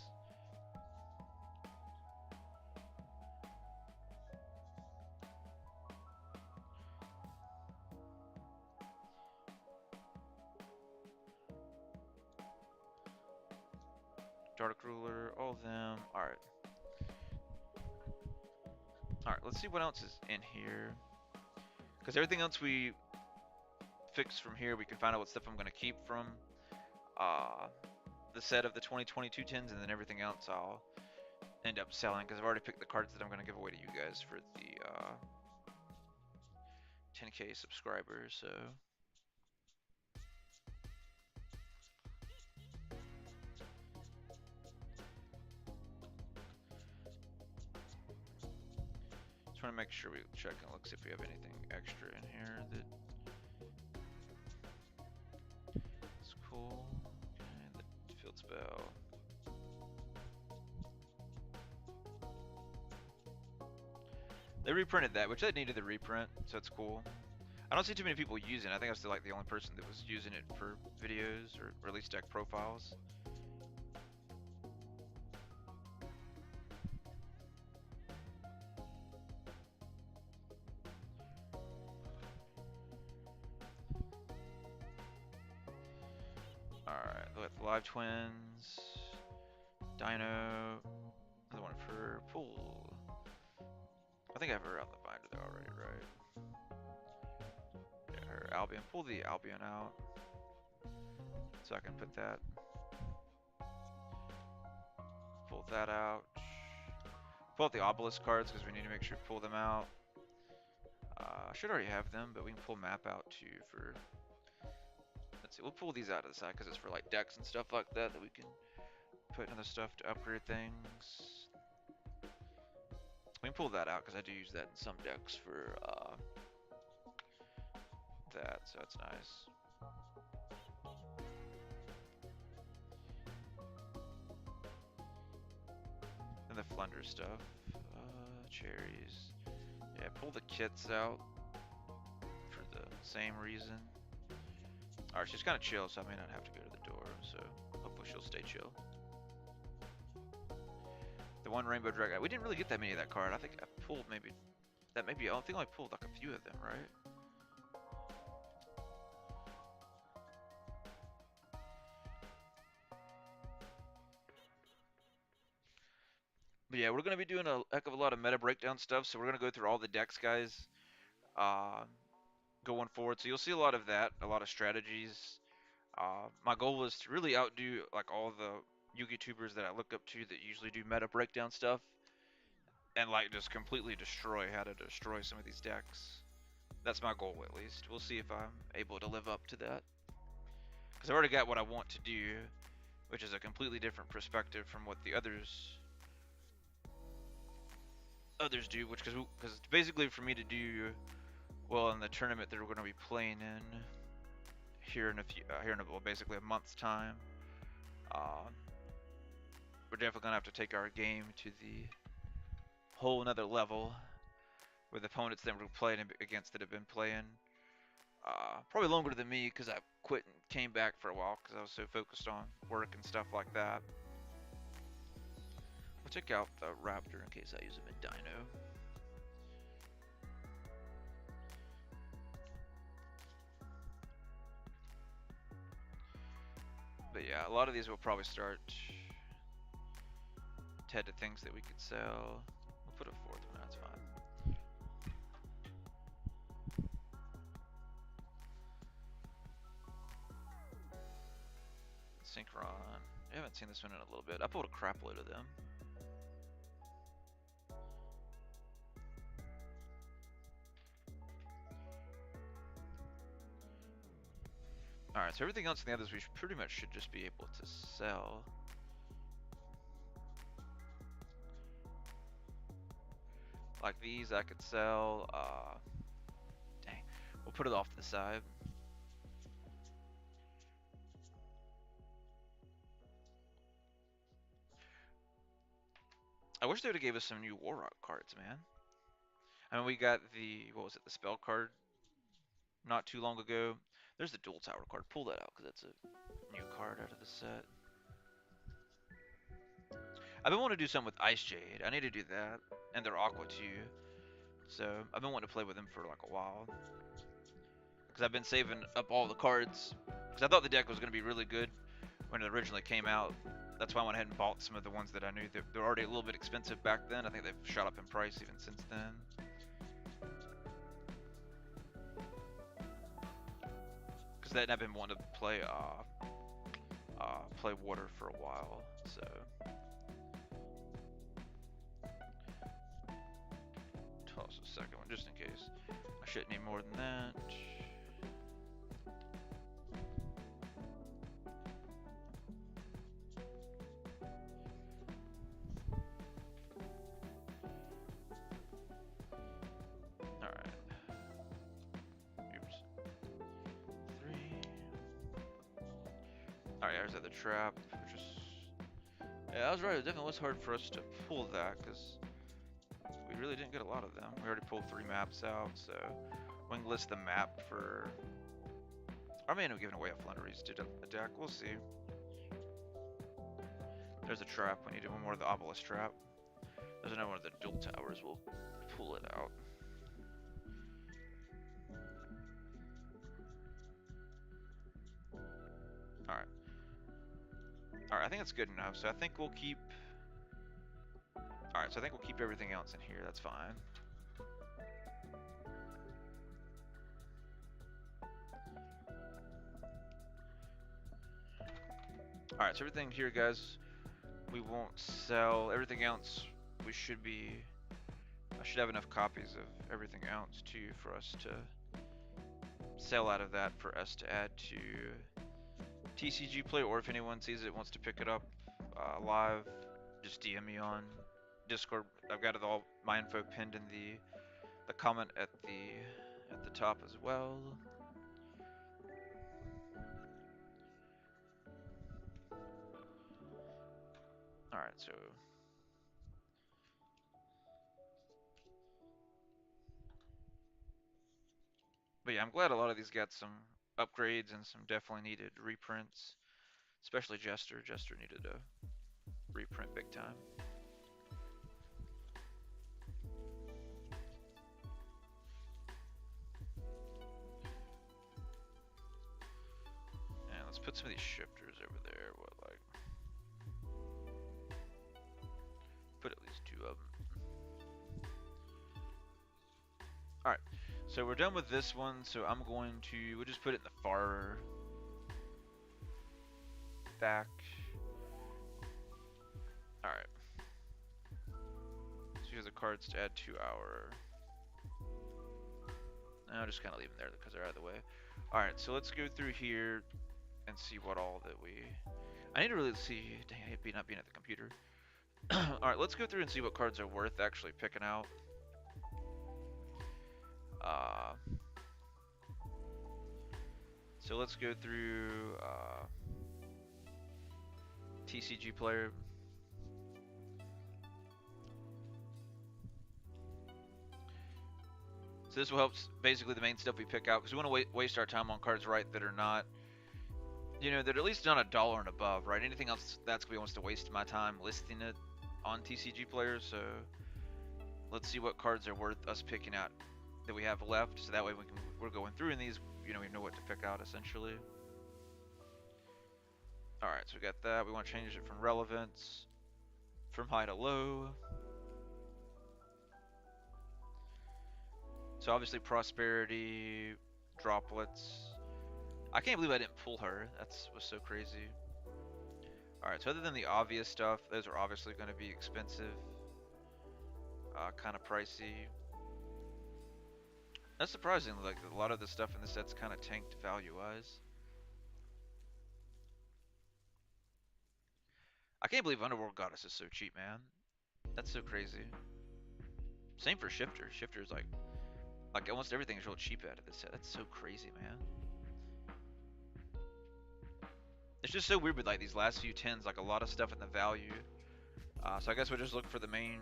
Dark Ruler, all of them. Alright. Alright, let's see what else is in here. Because everything else we fix from here, we can find out what stuff I'm going to keep from uh, the set of the 2022 tins, and then everything else I'll end up selling, because I've already picked the cards that I'm going to give away to you guys for the 10k subscribers, so... Just want to make sure we check and look, see if we have anything extra in here that is cool. Okay, the field spell. They reprinted that, which I needed the reprint, so it's cool. I don't see too many people using it. I think I was still like the only person that was using it for videos or release deck profiles. Alright, look at the Live Twins, Dino, another one for Pool. I think I have her out in the binder there already, right? Yeah, her Albion. Pull the Albion out so I can put that. Pull that out. Pull out the Obelisk cards because we need to make sure to pull them out. I should already have them, but we can pull map out too for... Let's see, we'll pull these out of the side because it's for like decks and stuff like that we can put in the stuff to upgrade things. We can pull that out because I do use that in some decks for that, so that's nice. And the Flunder stuff. Cherries. Yeah, pull the kits out for the same reason. Alright, she's kind of chill, so I may not have to go to the door, so hopefully she'll stay chill. The one Rainbow Dragon. We didn't really get that many of that card. I think I pulled maybe... I think I only pulled like a few of them, right? But yeah, we're going to be doing a heck of a lot of meta breakdown stuff, so we're going to go through all the decks, guys, going forward. So you'll see a lot of that, a lot of strategies. My goal is to really outdo like all the YouTubers that I look up to that usually do meta breakdown stuff, and like just completely destroy how to destroy some of these decks. That's my goal, at least. We'll see if I'm able to live up to that. Because I've already got what I want to do, which is a completely different perspective from what the others do. Which, because basically for me to do well in the tournament that we're going to be playing in here in basically a month's time, we're definitely going to have to take our game to the whole another level with opponents that we're playing against that have been playing probably longer than me, because I quit and came back for a while because I was so focused on work and stuff like that. We'll check out the Raptor in case I use him in Dino. But yeah, a lot of these will probably start to head to things that we could sell. We'll put a fourth one, that's fine. Synchron. I haven't seen this one in a little bit. I pulled a crap load of them. Alright, so everything else in the others we pretty much should just be able to sell. Like these I could sell. Dang. We'll put it off to the side. I wish they would have gave us some new War Rock cards, man. I mean, we got the, what was it, the spell card not too long ago. There's the dual tower card. Pull that out because that's a new card out of the set. I've been wanting to do something with Ice Jade. I need to do that. And their Aqua too. So I've been wanting to play with them for like a while. Because I've been saving up all the cards. Because I thought the deck was going to be really good when it originally came out. That's why I went ahead and bought some of the ones that I knew that they're already a little bit expensive back then. I think they've shot up in price even since then. So that I've been wanting to play play water for a while. So toss a second one just in case. I shouldn't need more than that. Alright. Oops. 3. Alright, there's the other trap. Yeah, I was right. It definitely was hard for us to pull that because we really didn't get a lot of them. We already pulled 3 maps out, so we can list the map for. I may end up giving away a Flunderies to a deck. We'll see. There's a trap. We need one more of the obelisk trap. There's another one of the dual towers. We'll pull it out. Alright. Alright, I think that's good enough. So I think we'll keep. Alright, so I think we'll keep everything else in here. That's fine. Alright, so everything here, guys, we won't sell. Everything else, we should be. I should have enough copies of everything else too for us to sell out of that for us to add to TCG Play, or if anyone sees it wants to pick it up live, just DM me on Discord. I've got it all my info pinned in the comment at the top as well. All right, so but yeah, I'm glad a lot of these got some upgrades and some definitely needed reprints, especially Jester. Jester needed a reprint big time. And let's put some of these shifters over there. What, like, put at least 2 of them. Alright, so we're done with this one, so I'm going to, we'll just put it in the far back. Alright. So here's the cards to add to our, I'll just kind of leave them there because they're out of the way. Alright, so let's go through here and see what all that we, I need to really see, dang, I hate not being at the computer. Alright, let's go through and see what cards are worth actually picking out. So let's go through TCG Player. So this will help basically the main stuff we pick out because we want to waste our time on cards, right, that are not, you know, that are at least not $1 and above, right? Anything else that's gonna be wants to waste my time listing it on TCG Player. So let's see what cards are worth us picking out that we have left, so that way we're going through in these, you know, we know what to pick out essentially. Alright, so we got that. We want to change it from relevance, from high to low. So obviously prosperity, droplets. I can't believe I didn't pull her. That was so crazy. Alright, so other than the obvious stuff, those are obviously going to be expensive. Kind of pricey. That's surprising, like a lot of the stuff in the set's kind of tanked value-wise. I can't believe Underworld Goddess is so cheap, man. That's so crazy. Same for Shifter. Shifter's like almost everything is real cheap out of this set. That's so crazy, man. It's just so weird with like these last few tens, like a lot of stuff in the value. So I guess we'll just look for the main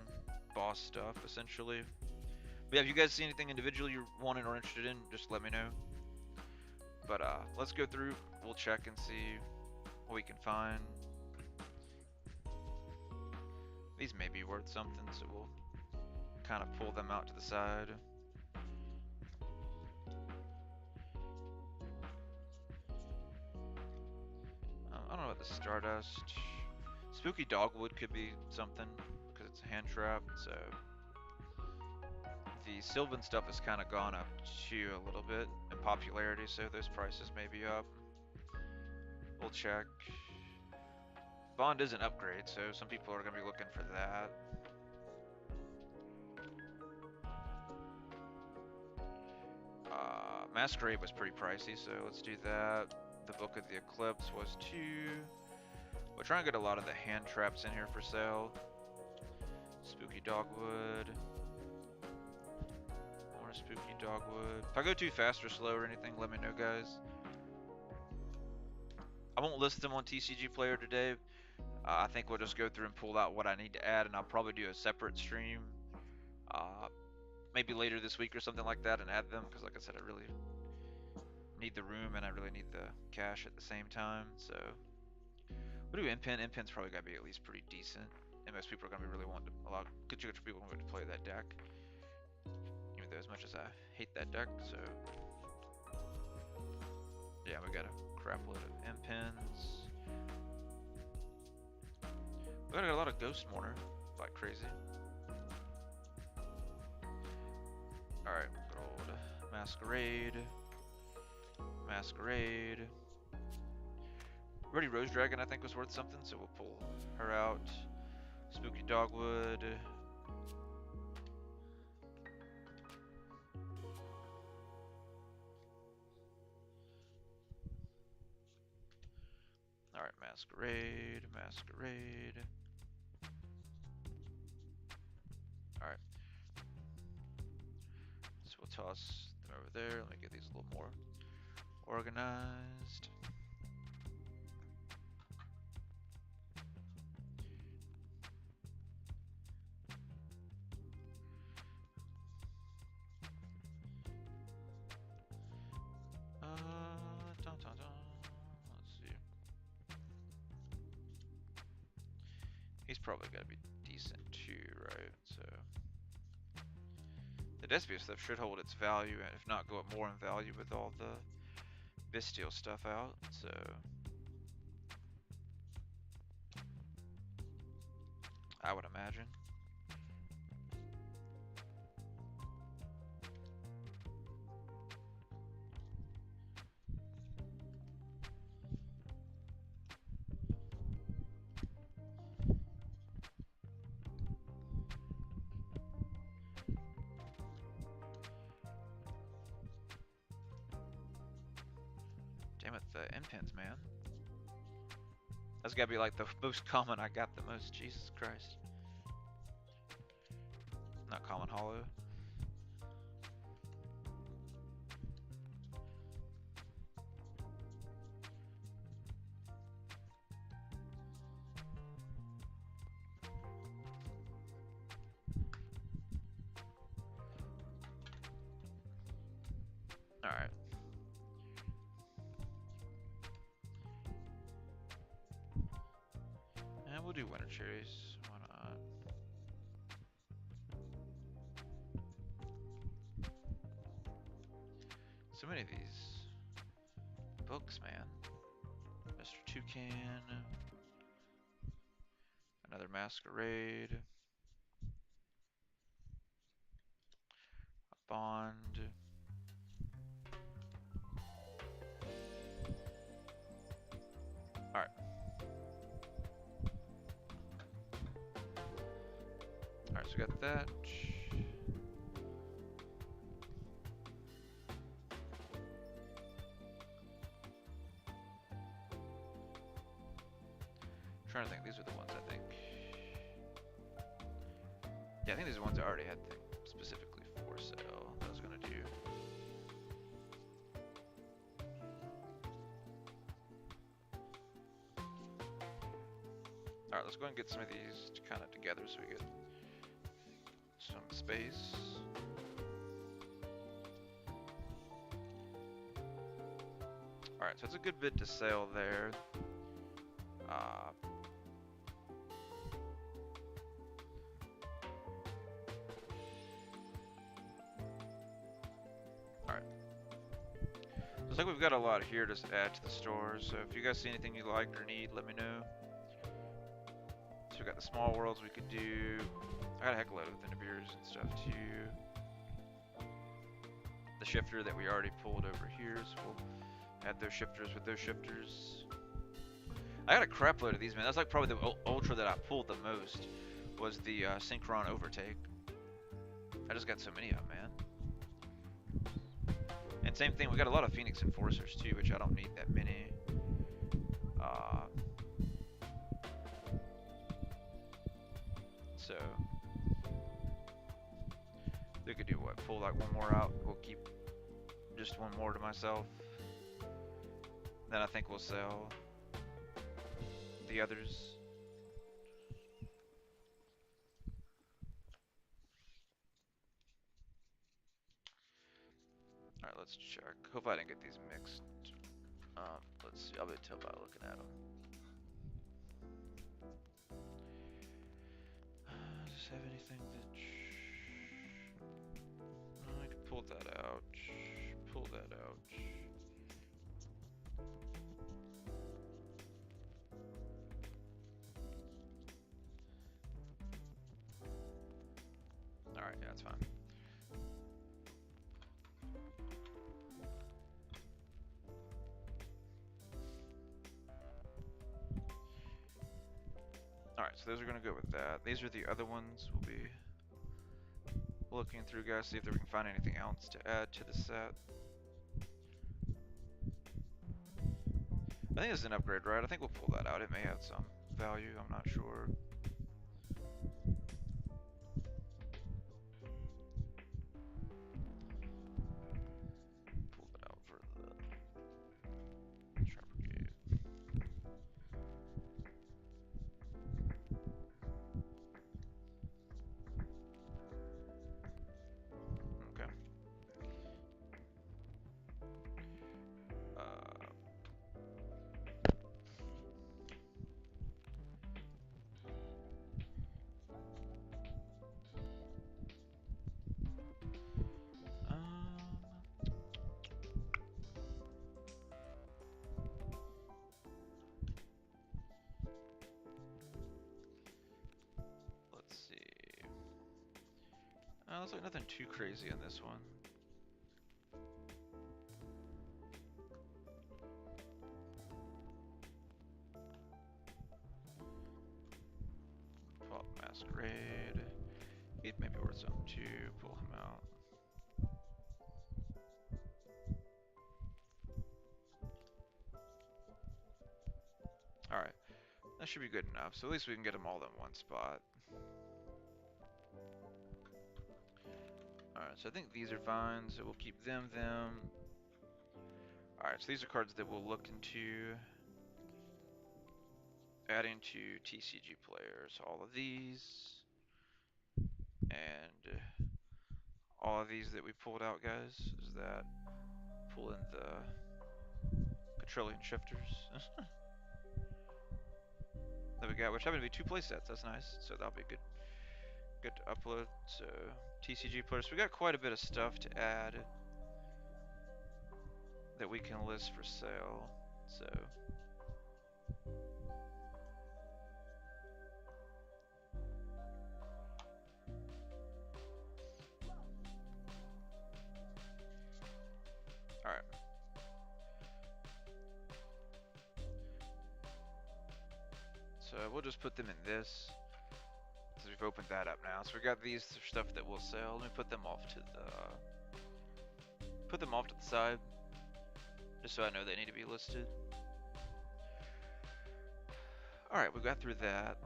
boss stuff, essentially. But yeah, if you guys see anything individually you're wanting or interested in, just let me know. But let's go through, we'll check and see what we can find. These may be worth something, so we'll kind of pull them out to the side. I don't know about the Stardust. Spooky Dogwood could be something, because it's a hand trap, so. the Sylvan stuff has kind of gone up too a little bit in popularity, so those prices may be up. We'll check. Bond is an upgrade, so some people are going to be looking for that. Masquerade was pretty pricey, so let's do that. The Book of the Eclipse was 2. We'll try and get a lot of the hand traps in here for sale. Spooky Dogwood. More Spooky Dogwood. If I go too fast or slow or anything, let me know, guys. I won't list them on TCG Player today. I think we'll just go through and pull out what I need to add, and I'll probably do a separate stream. Maybe later this week or something like that and add them, because like I said, I really need the room and I really need the cash at the same time. So we'll do Impen. Impen's probably got to be at least pretty decent, and most people are going to be really wanting to, a lot good people want to play that deck, even though as much as I hate that deck. So yeah, we got a crap load of Impens. We got a lot of Ghost Mourner like crazy. Alright, good old Masquerade. Masquerade. Already Rose Dragon I think was worth something, so we'll pull her out. Spooky Dogwood. Alright, Masquerade, Masquerade. Alright. So we'll toss them over there. Let me get these a little more organized. Let's see. He's probably got to be decent too, right? So the Despia stuff should hold its value, and if not, go up more in value with all the Bestial stuff out. So I would imagine. Damn it, the Impens, man. That's gotta be like the most common I got the most. Jesus Christ. Not common hollow. Alright. And we'll do winter cherries. Why not? So many of these books, man. Mr. Toucan. Another Masquerade. A Bond. Alright. Alright, so we got that. I'm trying to think, these are the ones I think. Yeah, I think these are the ones I already had specifically for sale that I was gonna do. Alright, let's go and get some of these kind of together so we get some space. Alright, so it's a good bit to sell there. Alright. Looks like we've got a lot here to add to the store, so if you guys see anything you like or need, let me know. So we got the small worlds we could do. I got a heck of a lot of Thunderbeers and stuff too. the shifter that we already pulled over here, so we'll add those shifters with those shifters. I got a crap load of these, man. That's like probably the ultra that I pulled the most, was the Synchron Overtake. I just got so many of them, man. And same thing, we got a lot of Phoenix Enforcers too, which I don't need that many. So we could do what? Pull like one more out. We'll keep just one more to myself. Then I think we'll sell the others. Alright, let's check. Hope I didn't get these mixed. Let's see. I'll be able to tell by looking at them. Does this have anything that... I can pull that out. Pull that out. Alright, yeah, that's fine. Alright, so those are going to go with that. These are the other ones we'll be looking through, guys, see if we can find anything else to add to the set. I think it's an upgrade, right? I think we'll pull that out. It may have some value, I'm not sure. Pull it out for the Sharp Brigade. Okay. Let's see. Looks like nothing too crazy in this one. Pull out Masquerade. He'd maybe worth something too. Pull him out. Alright. That should be good enough. So at least we can get them all in one spot. Alright, so I think these are fine. So we'll keep them. Alright, so these are cards that we'll look into adding to TCG players. All of these. And all of these that we pulled out, guys, is that pull in the Petroleum Shifters that we got, which happen to be 2 play sets. That's nice. So that'll be good to upload. So TCG players, we got quite a bit of stuff to add that we can list for sale. So alright. So we'll just put them in this. So we've opened that up now. So we got these stuff that we'll sell. Let me put them off to the side, just so I know they need to be listed. Alright, we got through that.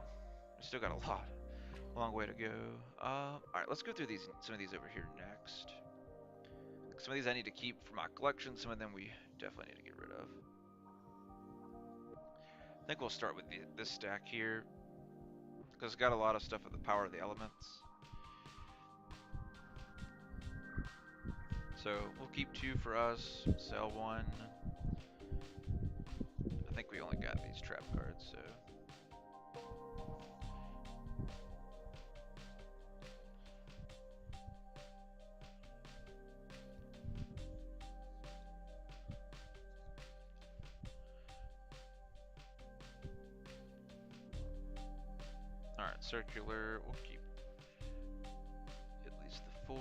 We still got a long way to go. Alright, let's go through some of these over here next. Some of these I need to keep for my collection. Some of them we definitely need to get rid of. I think we'll start with this stack here, because it's got a lot of stuff with the power of the elements. So we'll keep 2 for us, sell 1. I think we only got these trap cards, so. Alright, circular, we'll keep at least the 4.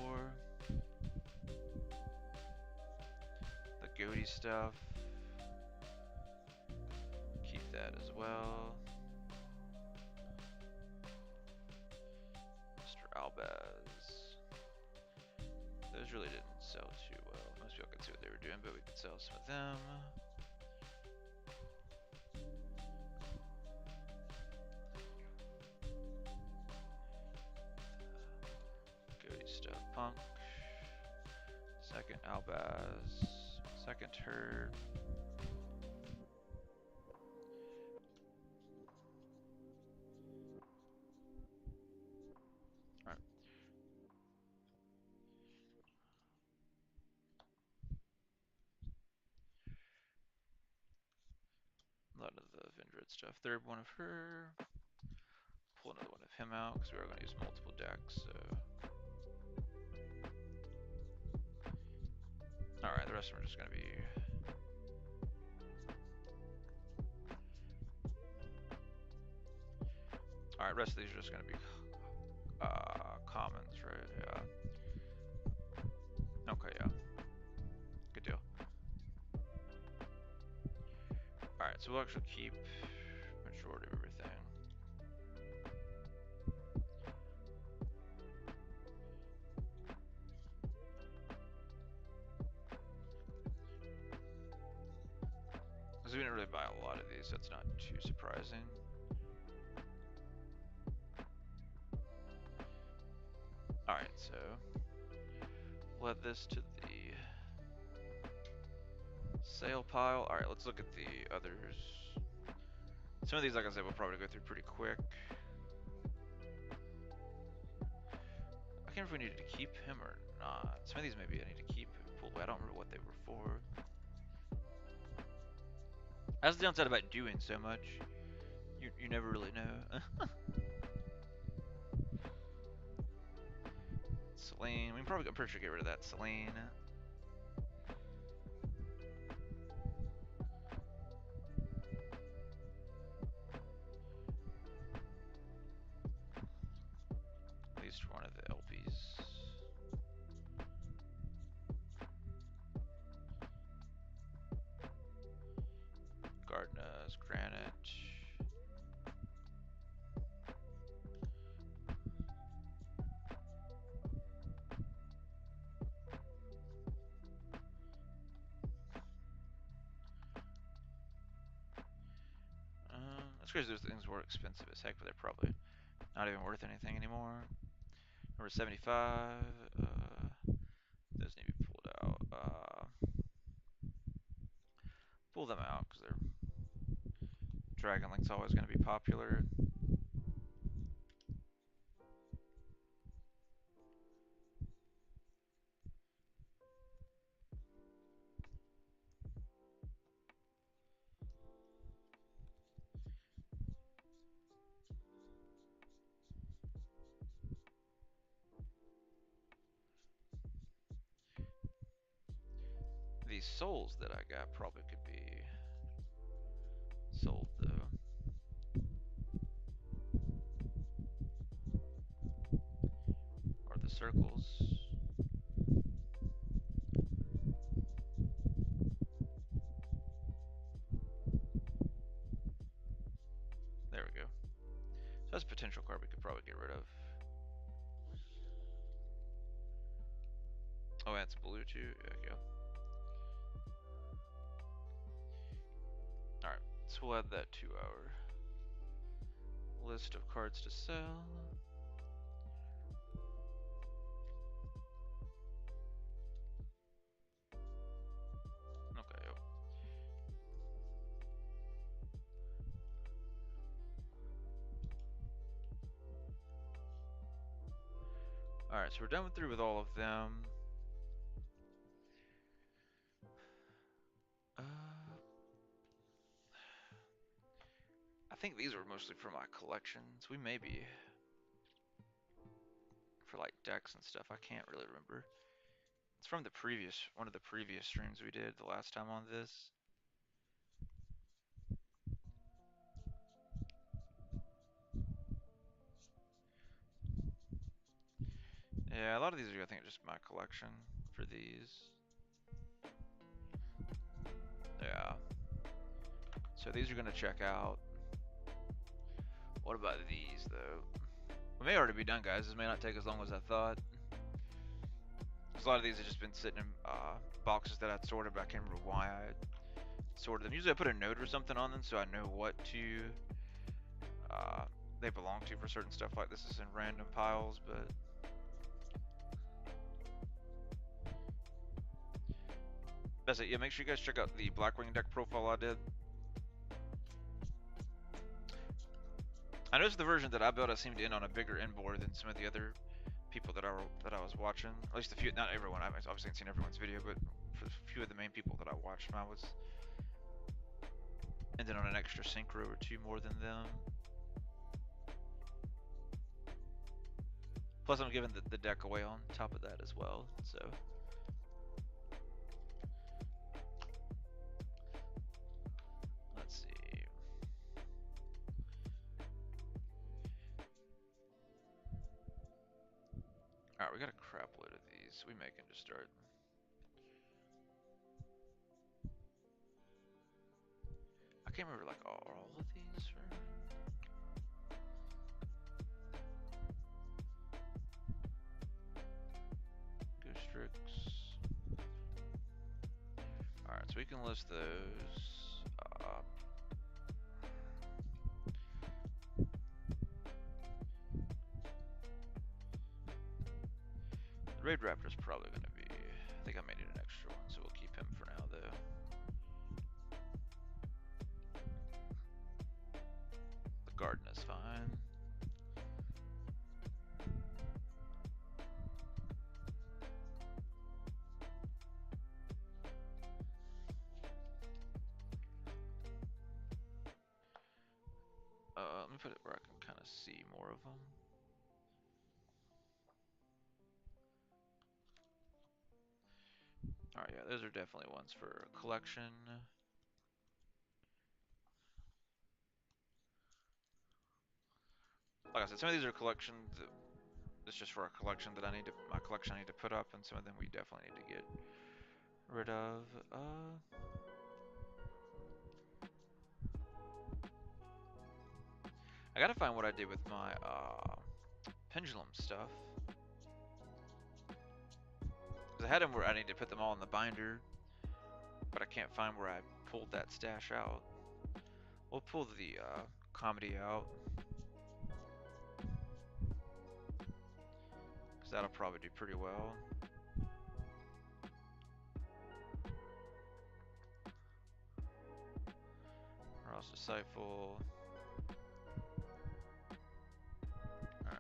goatee stuff. Keep that as well. Mr. Albaz. Those really didn't sell too well. Most people could see what they were doing, but we could sell some of them. Goatee stuff. Punk. Second Albaz. Second Herd. Alright. A lot of the Vendred stuff. Third one of her. Pull another one of him out because we are going to use multiple decks. So. Alright, the rest of them are just going to be. Alright, rest of these are just going to be commons, right? Yeah. Okay, yeah. Good deal. Alright, so we'll actually keep majority of everything. Because we didn't really buy a lot of these, so it's not too surprising. Alright, so we'll add this to the sale pile. Alright, let's look at the others. Some of these, like I said, we'll probably go through pretty quick. I can't remember if we needed to keep him or not. Some of these maybe I need to keep. I don't remember what they were for. That's the downside about doing so much. You never really know. Selene, we can probably, I'm pretty sure, get rid of that Selene. At least one of the LPs. Gardner's Granite. That's crazy. Those things were expensive as heck, but they're probably not even worth anything anymore. Number 75. Those need to be pulled out. Pull them out because they're Dragon Link's always going to be popular. These souls that I got probably could be sold though. Or the circles. There we go. So that's a potential card we could probably get rid of. Oh, that's blue too. There we go. Alright, so we'll add that to our list of cards to sell. Okay, yep. Alright, so we're done through with all of them. I think these were mostly for my collections. We may be for like decks and stuff. I can't really remember. It's from the previous, one of the previous streams we did the last time on this. Yeah, a lot of these are, I think, just my collection for these. So these are gonna check out. What about these though? We may already be done, guys. This may not take as long as I thought. A lot of these have just been sitting in boxes that I'd sorted, but I can't remember why I sorted them. Usually I put a note or something on them so I know what to they belong to for certain stuff. Like this is in random piles, but that's it. Yeah, make sure you guys check out the Blackwing deck profile I did. I noticed the version that I built, I seemed to end on a bigger inboard than some of the other people that I was watching. At least a few, not everyone. I obviously haven't seen everyone's video, but for a few of the main people that I watched, I was ending on an extra synchro or two more than them. Plus, I'm giving the deck away on top of that as well. So. Let's see. Alright, we got a crap load of these. We may can just start. I can't remember like all of these for. Ghost Tricks. Alright, so we can list those. The Raid Raptor's probably going to be. I think I may need an extra one, so we'll keep him for now, though. The Garden is fine. Let me put it where I can kind of see more of them. Alright, yeah, those are definitely ones for collection. Like I said, some of these are collections. It's just for a collection that my collection I need to put up, and some of them we definitely need to get rid of. I gotta find what I did with my pendulum stuff. Because I had them where I need to put them all in the binder, but I can't find where I pulled that stash out. We'll pull the comedy out, because that'll probably do pretty well. Ross Disciple. Alright.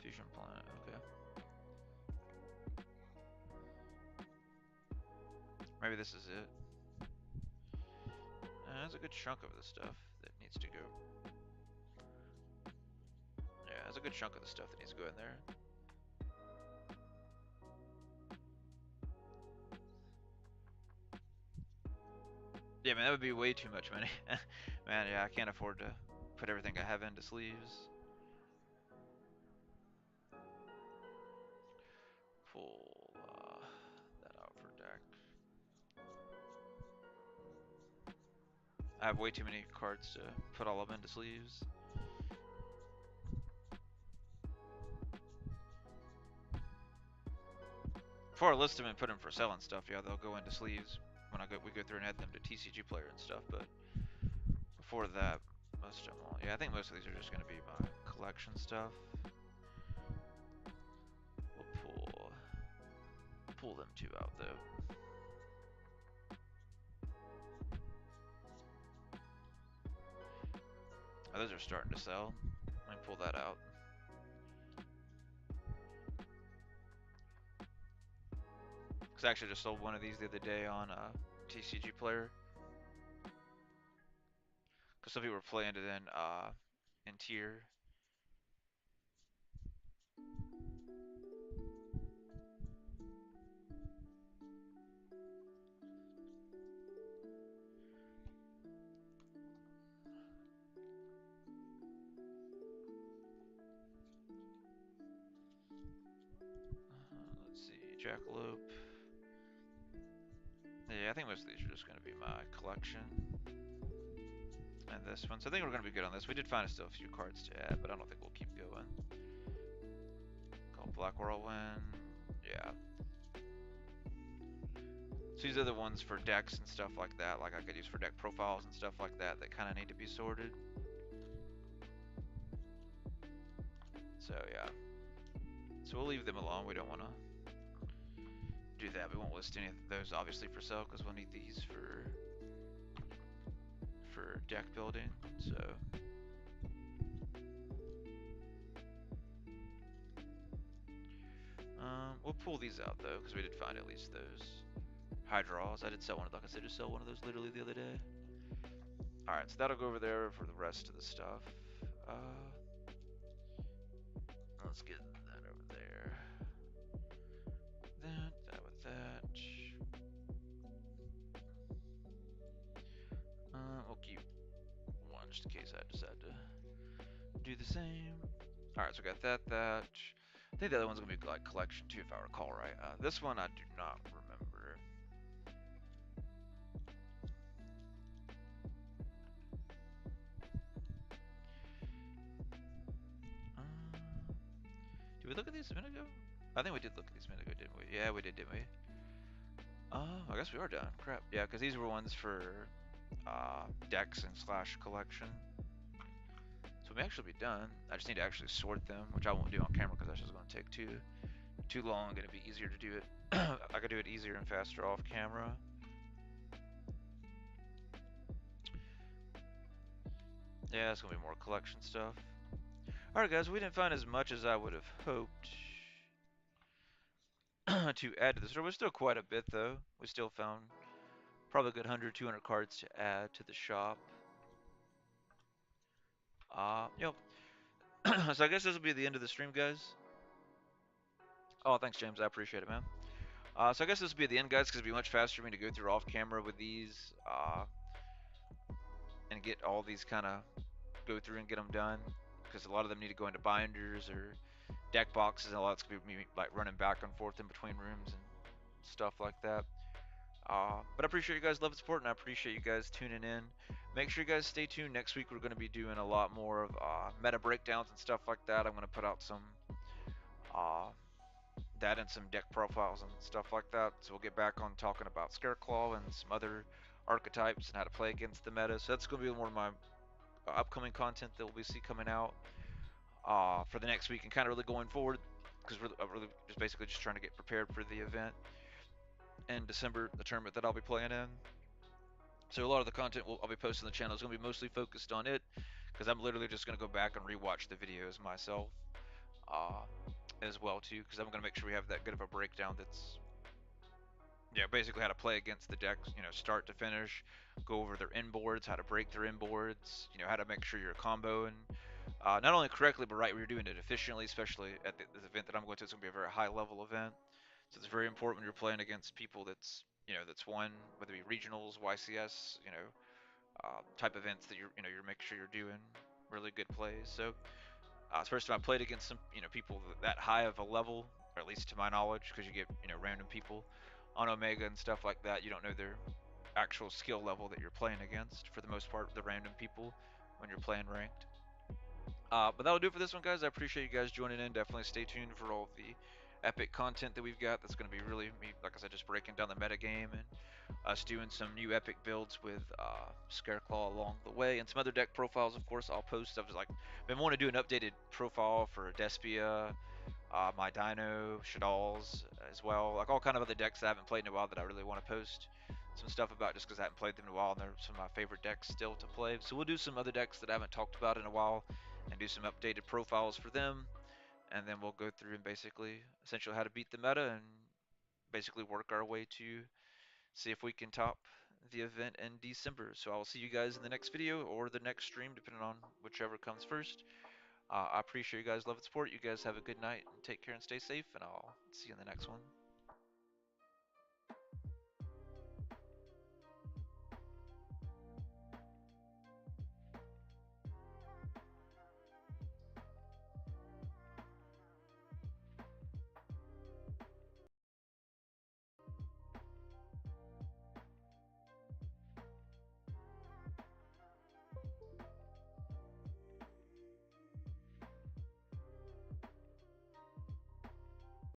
Fusion Plant, okay. Maybe this is it. There's a good chunk of the stuff that needs to go. Yeah, there's a good chunk of the stuff that needs to go in there. Yeah, man, that would be way too much money. Man, yeah, I can't afford to put everything I have into sleeves. Pull that out for deck. I have way too many cards to put all of them into sleeves. Before I list them and put them for selling stuff, yeah, they'll go into sleeves when we go through and add them to TCG Player and stuff. But before that, most of them will. Yeah, I think most of these are just gonna be my collection stuff. We'll pull them two out though. Oh, those are starting to sell. Let me pull that out. Cause I actually just sold one of these the other day on TCG Player. Cause some people were playing it in tier. Let's see, Jackalope. I think most of these are just going to be my collection. And this one. So I think we're going to be good on this. We did find still a few cards to add, but I don't think we'll keep going. Called Black Whirlwind. Yeah. So these are the ones for decks and stuff like that, like I could use for deck profiles and stuff like that kind of need to be sorted. So yeah. So we'll leave them alone. We don't want to do that. We won't list any of those obviously for sale because we'll need these for deck building. So we'll pull these out though because we did find at least those high draws. I did sell one. Like I said, just sell one of those literally the other day. All right, so that'll go over there for the rest of the stuff. Let's get that over there. That with that. We'll keep one just in case I decide to do the same. All right, so we got that. I think the other one's gonna be like collection too, if I recall right. This one I do not remember. Did we look at these a minute ago? I think we did look at these a minute ago, didn't we? Yeah, we did, didn't we? I guess we are done. Crap. Yeah, because these were ones for decks and slash collection. So we may actually be done. I just need to actually sort them, which I won't do on camera because that's just going to take too long. Going to be easier to do it. I could do it easier and faster off camera. Yeah, it's gonna be more collection stuff. Alright guys, we didn't find as much as I would have hoped to add to the store. We're still quite a bit though. We still found probably a good 100, 200 cards to add to the shop. Yep. So I guess this will be the end of the stream, guys. Oh, thanks, James. I appreciate it, man. So I guess this will be the end, guys, because it'll be much faster for me to go through off camera with these and get all these kind of go through and get them done. Because a lot of them need to go into binders or deck boxes, and a lot's gonna be me like running back and forth in between rooms and stuff like that. But I appreciate you guys' love and support, and I appreciate you guys tuning in. Make sure you guys stay tuned. Next week we're going to be doing a lot more of meta breakdowns and stuff like that. I'm going to put out some that and some deck profiles and stuff like that. So we'll get back on talking about Scareclaw and some other archetypes and how to play against the meta. So that's going to be more of my upcoming content that we'll see coming out for the next week and kind of really going forward, because we're really just basically just trying to get prepared for the event in December, the tournament that I'll be playing in. So a lot of the content I'll be posting on the channel is going to be mostly focused on it, because I'm literally just going to go back and rewatch the videos myself as well too, because I'm going to make sure we have that good of a breakdown that's basically how to play against the decks, start to finish, go over their inboards, how to break their inboards, how to make sure you're comboing not only correctly but right, where you're doing it efficiently, especially at this event that I'm going to. It's going to be a very high level event, so it's very important when you're playing against people that's won, whether it be regionals, YCS, type events, that you're making sure you're doing really good plays. So it's the first time I played against some people that high of a level, or at least to my knowledge, because you get random people on Omega and stuff like that. You don't know their actual skill level that you're playing against for the most part, the random people when you're playing ranked. But that'll do it for this one, guys. I appreciate you guys joining in. Definitely stay tuned for all the epic content that we've got. That's going to be really me, like I said, just breaking down the meta game and us doing some new epic builds with Scareclaw along the way, and some other deck profiles. Of course, I'll post stuff. Like, been wanting to do an updated profile for Despia, my Dino, Shadal's as well. Like all kind of other decks that I haven't played in a while that I really want to post some stuff about, just because I haven't played them in a while, and they're some of my favorite decks still to play. So we'll do some other decks that I haven't talked about in a while and do some updated profiles for them, and then we'll go through and basically essentially how to beat the meta and basically work our way to see if we can top the event in December. So I will see you guys in the next video or the next stream, depending on whichever comes first. I appreciate you guys' love and support. You guys have a good night and take care and stay safe, and I'll see you in the next one.